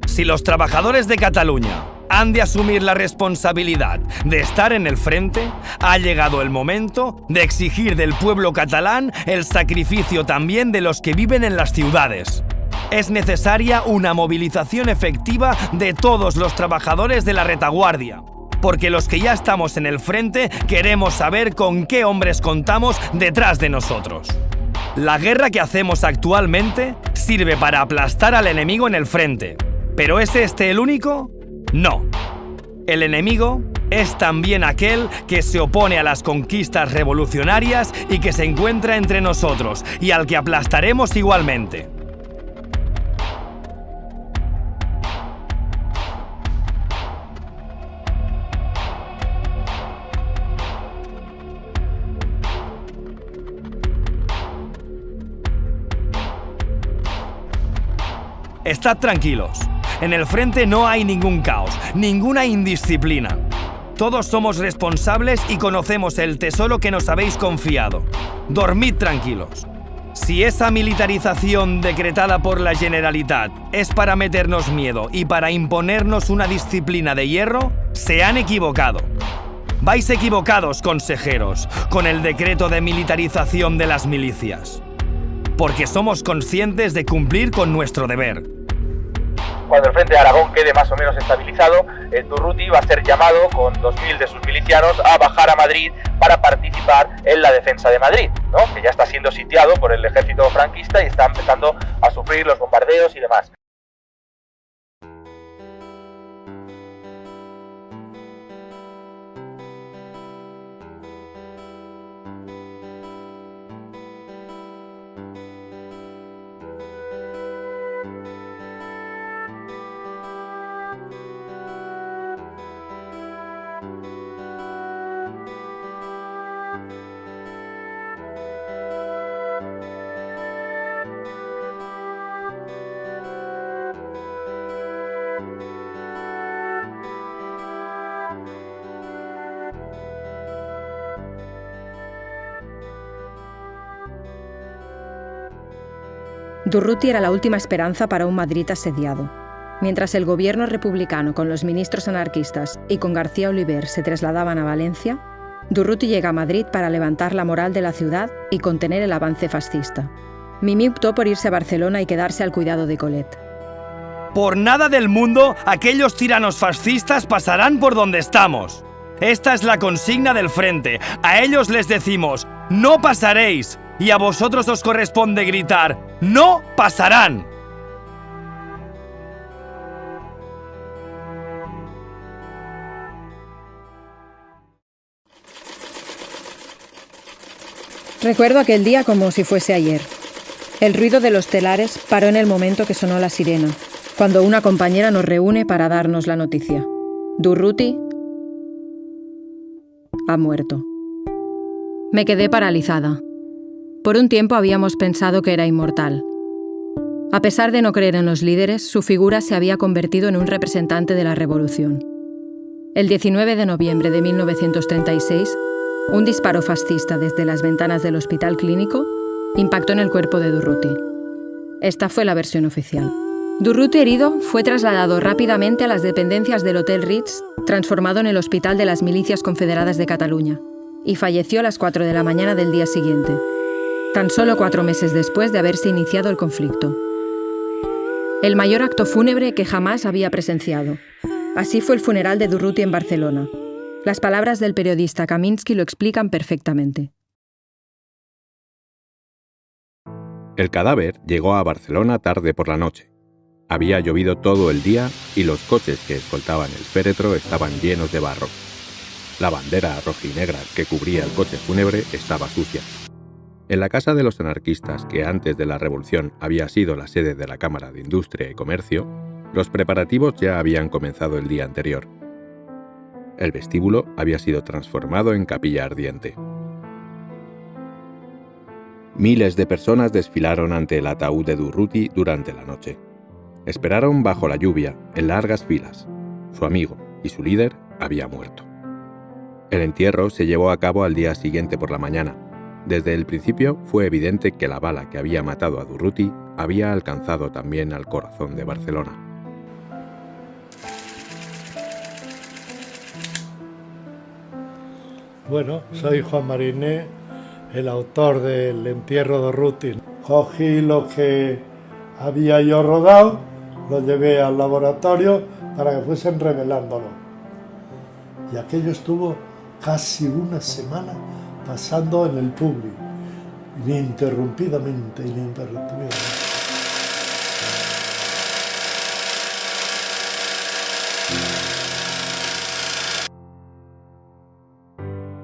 Si los trabajadores de Cataluña han de asumir la responsabilidad de estar en el frente, ha llegado el momento de exigir del pueblo catalán el sacrificio también de los que viven en las ciudades. Es necesaria una movilización efectiva de todos los trabajadores de la retaguardia, porque los que ya estamos en el frente queremos saber con qué hombres contamos detrás de nosotros. La guerra que hacemos actualmente sirve para aplastar al enemigo en el frente, ¿pero ¿es este el único? No. El enemigo es también aquel que se opone a las conquistas revolucionarias y que se encuentra entre nosotros, y al que aplastaremos igualmente. Estad tranquilos, en el frente no hay ningún caos, ninguna indisciplina. Todos somos responsables y conocemos el tesoro que nos habéis confiado. Dormid tranquilos. Si esa militarización decretada por la Generalitat es para meternos miedo y para imponernos una disciplina de hierro, se han equivocado. Vais equivocados, consejeros, con el decreto de militarización de las milicias. Porque somos conscientes de cumplir con nuestro deber. Cuando el frente de Aragón quede más o menos estabilizado, Durruti va a ser llamado con 2.000 de sus milicianos a bajar a Madrid para participar en la defensa de Madrid, ¿no? Que ya está siendo sitiado por el ejército franquista y está empezando a sufrir los bombardeos y demás. Durruti era la última esperanza para un Madrid asediado. Mientras el gobierno republicano con los ministros anarquistas y con García Oliver se trasladaban a Valencia, Durruti llega a Madrid para levantar la moral de la ciudad y contener el avance fascista. Mimí optó por irse a Barcelona y quedarse al cuidado de Colette. Por nada del mundo, aquellos tiranos fascistas pasarán por donde estamos. Esta es la consigna del frente. A ellos les decimos, no pasaréis. Y a vosotros os corresponde gritar, no pasarán. Recuerdo aquel día como si fuese ayer. El ruido de los telares paró en el momento que sonó la sirena, cuando una compañera nos reúne para darnos la noticia. Durruti ha muerto. Me quedé paralizada. Por un tiempo habíamos pensado que era inmortal. A pesar de no creer en los líderes, su figura se había convertido en un representante de la revolución. El 19 de noviembre de 1936, un disparo fascista desde las ventanas del hospital clínico impactó en el cuerpo de Durruti. Esta fue la versión oficial. Durruti, herido, fue trasladado rápidamente a las dependencias del Hotel Ritz, transformado en el Hospital de las Milicias Confederadas de Cataluña, y falleció a las 4 de la mañana del día siguiente, tan solo 4 meses después de haberse iniciado el conflicto. El mayor acto fúnebre que jamás había presenciado. Así fue el funeral de Durruti en Barcelona. Las palabras del periodista Kaminsky lo explican perfectamente. El cadáver llegó a Barcelona tarde por la noche. Había llovido todo el día y los coches que escoltaban el féretro estaban llenos de barro. La bandera rojinegra que cubría el coche fúnebre estaba sucia. En la casa de los anarquistas, que antes de la revolución había sido la sede de la Cámara de Industria y Comercio, los preparativos ya habían comenzado el día anterior. El vestíbulo había sido transformado en capilla ardiente. Miles de personas desfilaron ante el ataúd de Durruti durante la noche. Esperaron bajo la lluvia, en largas filas. Su amigo y su líder había muerto. El entierro se llevó a cabo al día siguiente por la mañana. Desde el principio fue evidente que la bala que había matado a Durruti había alcanzado también al corazón de Barcelona. Bueno, soy Juan Mariné, el autor del entierro de Durruti. Cogí lo que había yo rodado, lo llevé al laboratorio para que fuesen revelándolo. Y aquello estuvo casi una semana pasando en el público, ininterrumpidamente.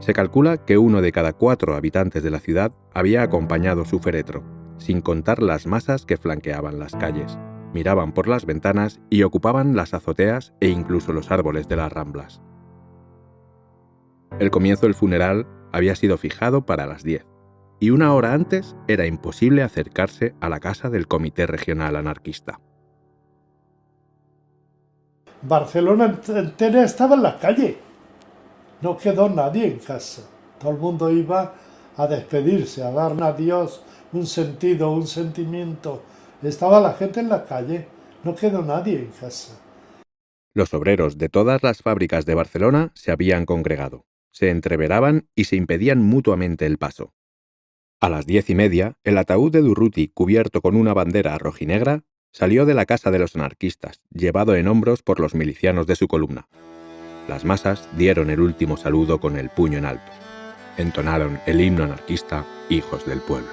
Se calcula que 1 de cada 4 habitantes de la ciudad había acompañado su féretro, sin contar las masas que flanqueaban las calles, miraban por las ventanas y ocupaban las azoteas e incluso los árboles de las ramblas. El comienzo del funeral había sido fijado para las 10, y 1 hora antes era imposible acercarse a la casa del Comité Regional Anarquista. Barcelona entera estaba en la calle. No quedó nadie en casa. Todo el mundo iba a despedirse, a dar a Dios un sentido, un sentimiento. Estaba la gente en la calle. No quedó nadie en casa. Los obreros de todas las fábricas de Barcelona se habían congregado. Se entreveraban y se impedían mutuamente el paso. A las 10:30, el ataúd de Durruti, cubierto con una bandera rojinegra, salió de la casa de los anarquistas, llevado en hombros por los milicianos de su columna. Las masas dieron el último saludo con el puño en alto. Entonaron el himno anarquista Hijos del Pueblo.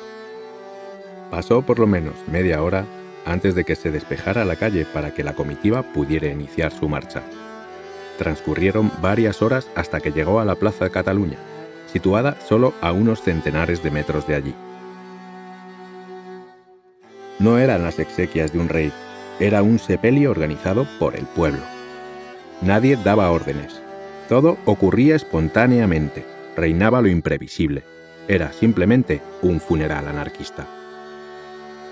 Pasó por lo menos media hora antes de que se despejara la calle para que la comitiva pudiera iniciar su marcha. Transcurrieron varias horas hasta que llegó a la Plaza de Cataluña, situada solo a unos centenares de metros de allí. No eran las exequias de un rey, era un sepelio organizado por el pueblo. Nadie daba órdenes. Todo ocurría espontáneamente. Reinaba lo imprevisible. Era simplemente un funeral anarquista.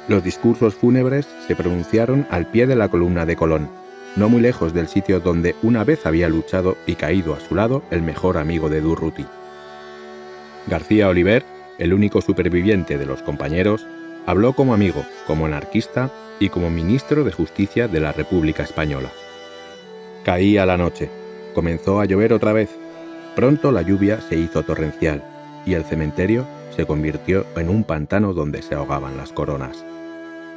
Los discursos fúnebres se pronunciaron al pie de la columna de Colón, no muy lejos del sitio donde una vez había luchado y caído a su lado el mejor amigo de Durruti. García Oliver, el único superviviente de los compañeros, Habló como amigo, como anarquista y como ministro de Justicia de la República Española. Caía la noche. Comenzó a llover otra vez. Pronto la lluvia se hizo torrencial y el cementerio se convirtió en un pantano donde se ahogaban las coronas.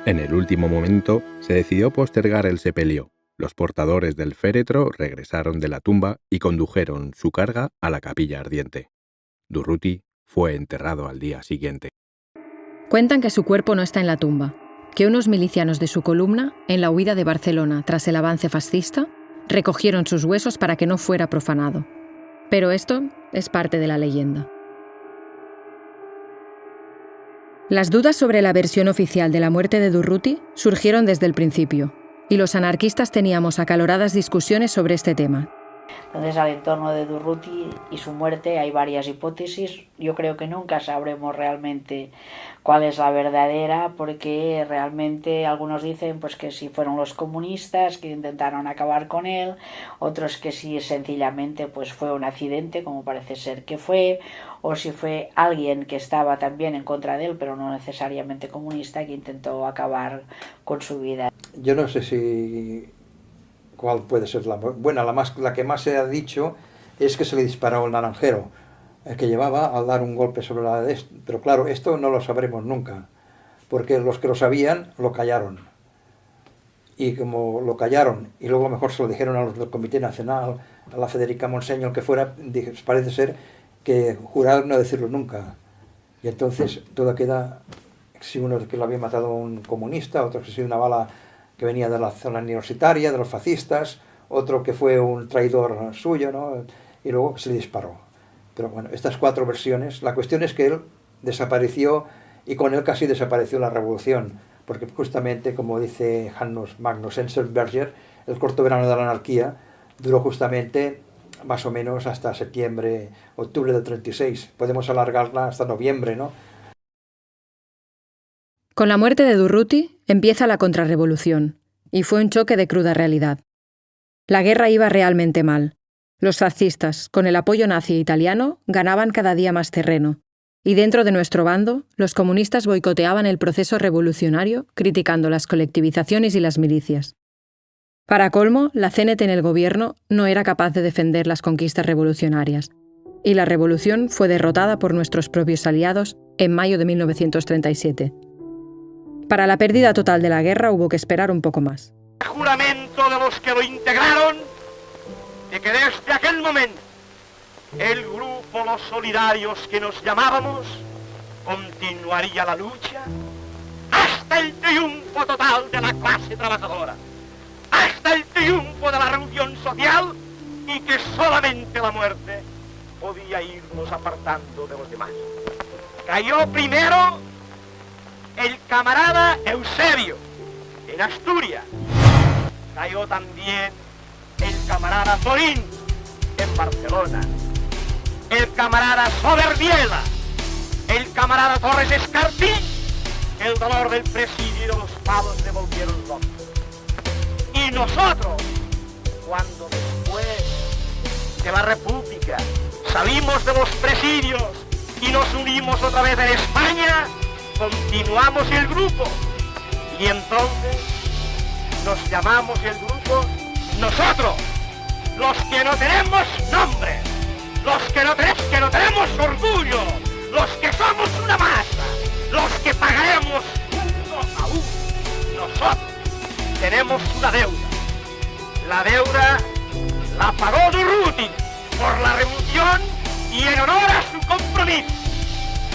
En el último momento se decidió postergar el sepelio. Los portadores del féretro regresaron de la tumba y condujeron su carga a la capilla ardiente. Durruti fue enterrado al día siguiente. Cuentan que su cuerpo no está en la tumba, que unos milicianos de su columna, en la huida de Barcelona tras el avance fascista, recogieron sus huesos para que no fuera profanado. Pero esto es parte de la leyenda. Las dudas sobre la versión oficial de la muerte de Durruti surgieron desde el principio, y los anarquistas teníamos acaloradas discusiones sobre este tema. Entonces, al entorno de Durruti y su muerte hay varias hipótesis. Yo creo que nunca sabremos realmente cuál es la verdadera, porque realmente algunos dicen pues que si fueron los comunistas que intentaron acabar con él, otros que si sencillamente pues fue un accidente, como parece ser que fue, o si fue alguien que estaba también en contra de él, pero no necesariamente comunista, que intentó acabar con su vida. Yo no sé si cuál puede ser la buena. La que más se ha dicho es que se le disparó el naranjero, el que llevaba al dar un golpe sobre la de esto. Pero claro, esto no lo sabremos nunca, porque los que lo sabían lo callaron. Y como lo callaron, y luego mejor se lo dijeron a los del Comité Nacional, a la Federica Monseño, el que fuera, parece ser que juraron no decirlo nunca. Y entonces todo queda, si uno es que lo había matado un comunista, otro que ha sido una bala que venía de la zona universitaria, de los fascistas, otro que fue un traidor suyo, ¿no? Y luego se le disparó. Pero bueno, estas 4 versiones, la cuestión es que él desapareció y con él casi desapareció la revolución, porque justamente, como dice Hannes Magnus Enzensberger, el corto verano de la anarquía duró justamente más o menos hasta septiembre, octubre del 36. Podemos alargarla hasta noviembre, ¿no? Con la muerte de Durruti empieza la contrarrevolución, y fue un choque de cruda realidad. La guerra iba realmente mal. Los fascistas, con el apoyo nazi italiano, ganaban cada día más terreno, y dentro de nuestro bando, los comunistas boicoteaban el proceso revolucionario, criticando las colectivizaciones y las milicias. Para colmo, la CNT en el gobierno no era capaz de defender las conquistas revolucionarias, y la revolución fue derrotada por nuestros propios aliados en mayo de 1937. Para la pérdida total de la guerra hubo que esperar un poco más. El juramento de los que lo integraron, de que desde aquel momento el grupo Los Solidarios que nos llamábamos continuaría la lucha hasta el triunfo total de la clase trabajadora, hasta el triunfo de la revolución social, y que solamente la muerte podía irnos apartando de los demás. Cayó primero el camarada Eusebio, en Asturias. Cayó también el camarada Zorín, en Barcelona. El camarada Soberbiela, el camarada Torres Escarpí. El dolor del presidio y de los palos le volvieron locos. Y nosotros, cuando después de la República salimos de los presidios y nos unimos otra vez en España, continuamos el grupo, y entonces nos llamamos el grupo nosotros, los que no tenemos nombre, los que no tenemos orgullo, los que somos una masa, los que pagaremos uno a uno. Nosotros tenemos una deuda. La deuda la pagó Durruti por la revolución y en honor a su compromiso.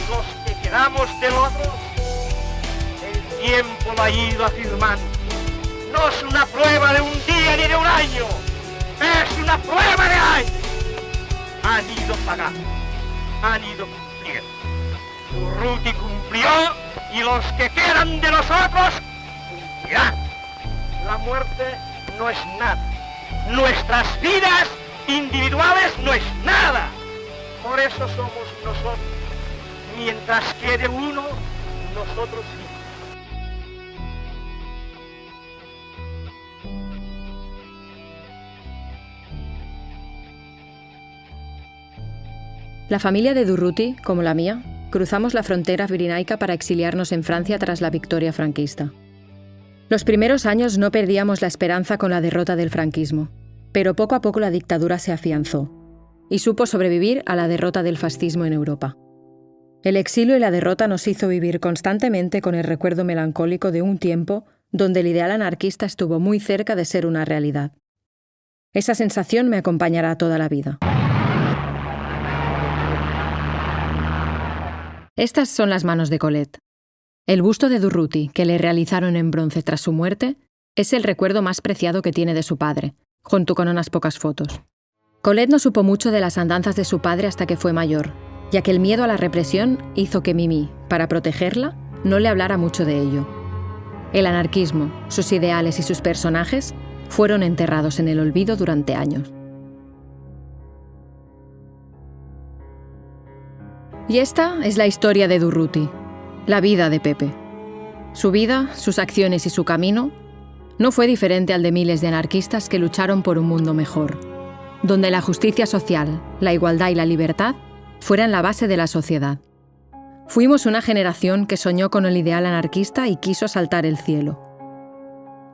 Los que quedamos del otro, el tiempo lo ha ido afirmando. No es una prueba de un día ni de un año, es una prueba de años. Han ido pagando, han ido cumpliendo. Durruti cumplió y los que quedan de nosotros cumplirán. La muerte no es nada. Nuestras vidas individuales no es nada. Por eso somos nosotros. Mientras quede uno, nosotros sí. La familia de Durruti, como la mía, cruzamos la frontera pirenaica para exiliarnos en Francia tras la victoria franquista. Los primeros años no perdíamos la esperanza con la derrota del franquismo, pero poco a poco la dictadura se afianzó y supo sobrevivir a la derrota del fascismo en Europa. El exilio y la derrota nos hizo vivir constantemente con el recuerdo melancólico de un tiempo donde el ideal anarquista estuvo muy cerca de ser una realidad. Esa sensación me acompañará toda la vida. Estas son las manos de Colette. El busto de Durruti, que le realizaron en bronce tras su muerte, es el recuerdo más preciado que tiene de su padre, junto con unas pocas fotos. Colette no supo mucho de las andanzas de su padre hasta que fue mayor, ya que el miedo a la represión hizo que Mimi, para protegerla, no le hablara mucho de ello. El anarquismo, sus ideales y sus personajes fueron enterrados en el olvido durante años. Y esta es la historia de Durruti, la vida de Pepe. Su vida, sus acciones y su camino no fue diferente al de miles de anarquistas que lucharon por un mundo mejor, donde la justicia social, la igualdad y la libertad fueran la base de la sociedad. Fuimos una generación que soñó con el ideal anarquista y quiso saltar el cielo.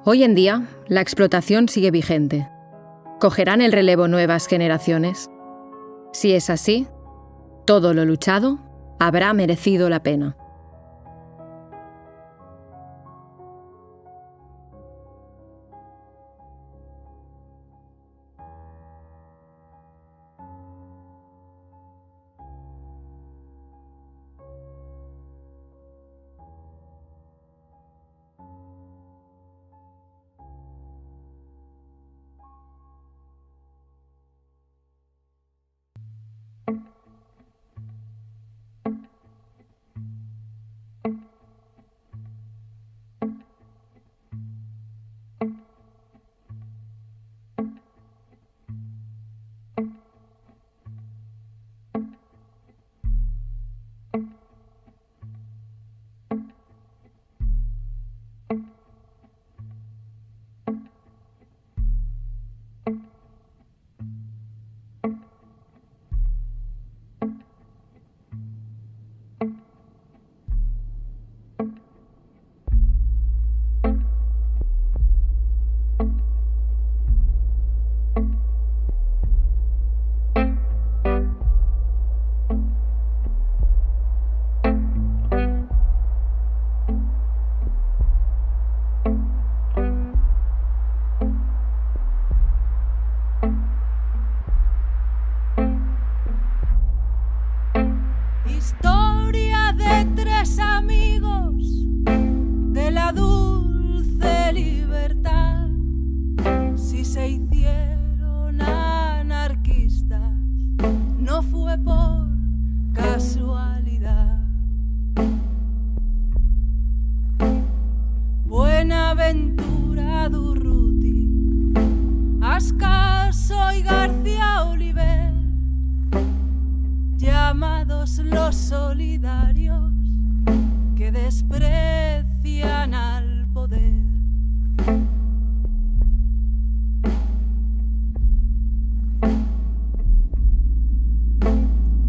Hoy en día, la explotación sigue vigente. ¿Cogerán el relevo nuevas generaciones? Si es así, todo lo luchado habrá merecido la pena. Historia de tres amigos de la dulce libertad. Si se hicieron anarquistas, no fue por casualidad. Buenaventura Durruti, Ascaso y García Oliver, llamados los solidarios que desprecian al poder.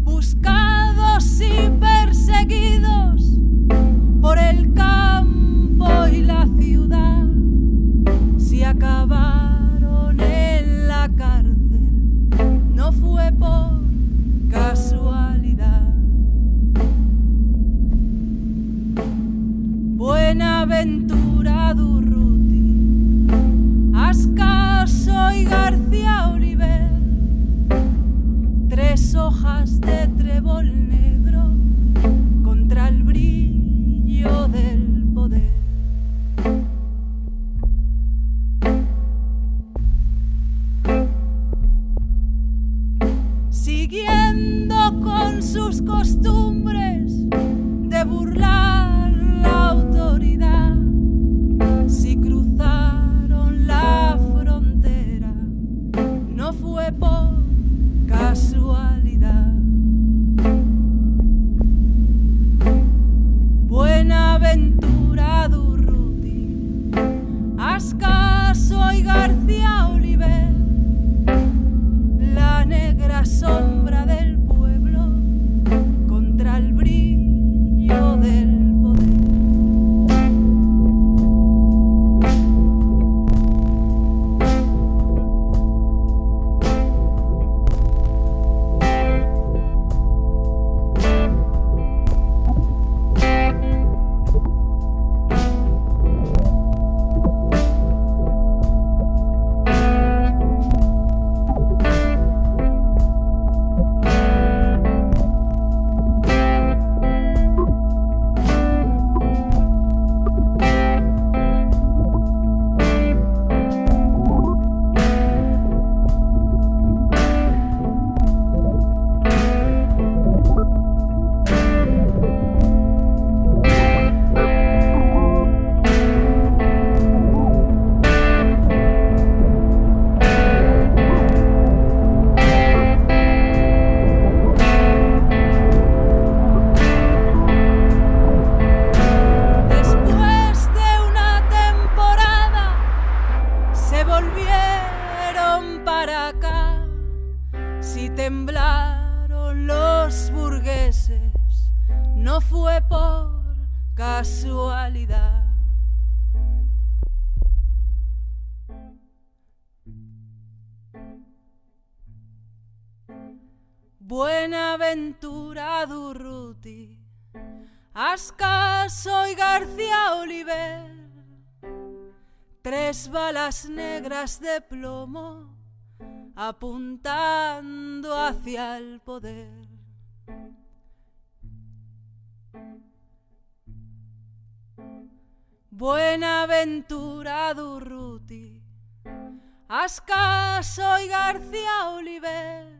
Buscados y perseguidos por el campo y la ciudad, si acabaron en la cárcel, no fue por casualidad. Buenaventura Durruti, Ascaso y García Oliver, tres hojas de trébol negro contra el brillo del poder. Siguiendo con sus costumbres de burlar la autoridad, si cruzaron la frontera, no fue por casualidad. Buenaventura Durruti, Ascaso y García Oliver, la negra sombra del pueblo contra el brillo veces no fue por casualidad. Buenaventura Durruti, Ascaso y García Oliver, 3 balas negras de plomo apuntando hacia el poder. Buenaventura Durruti, Ascaso y García Oliver,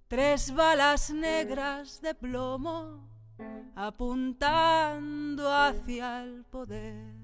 3 balas negras de plomo apuntando hacia el poder.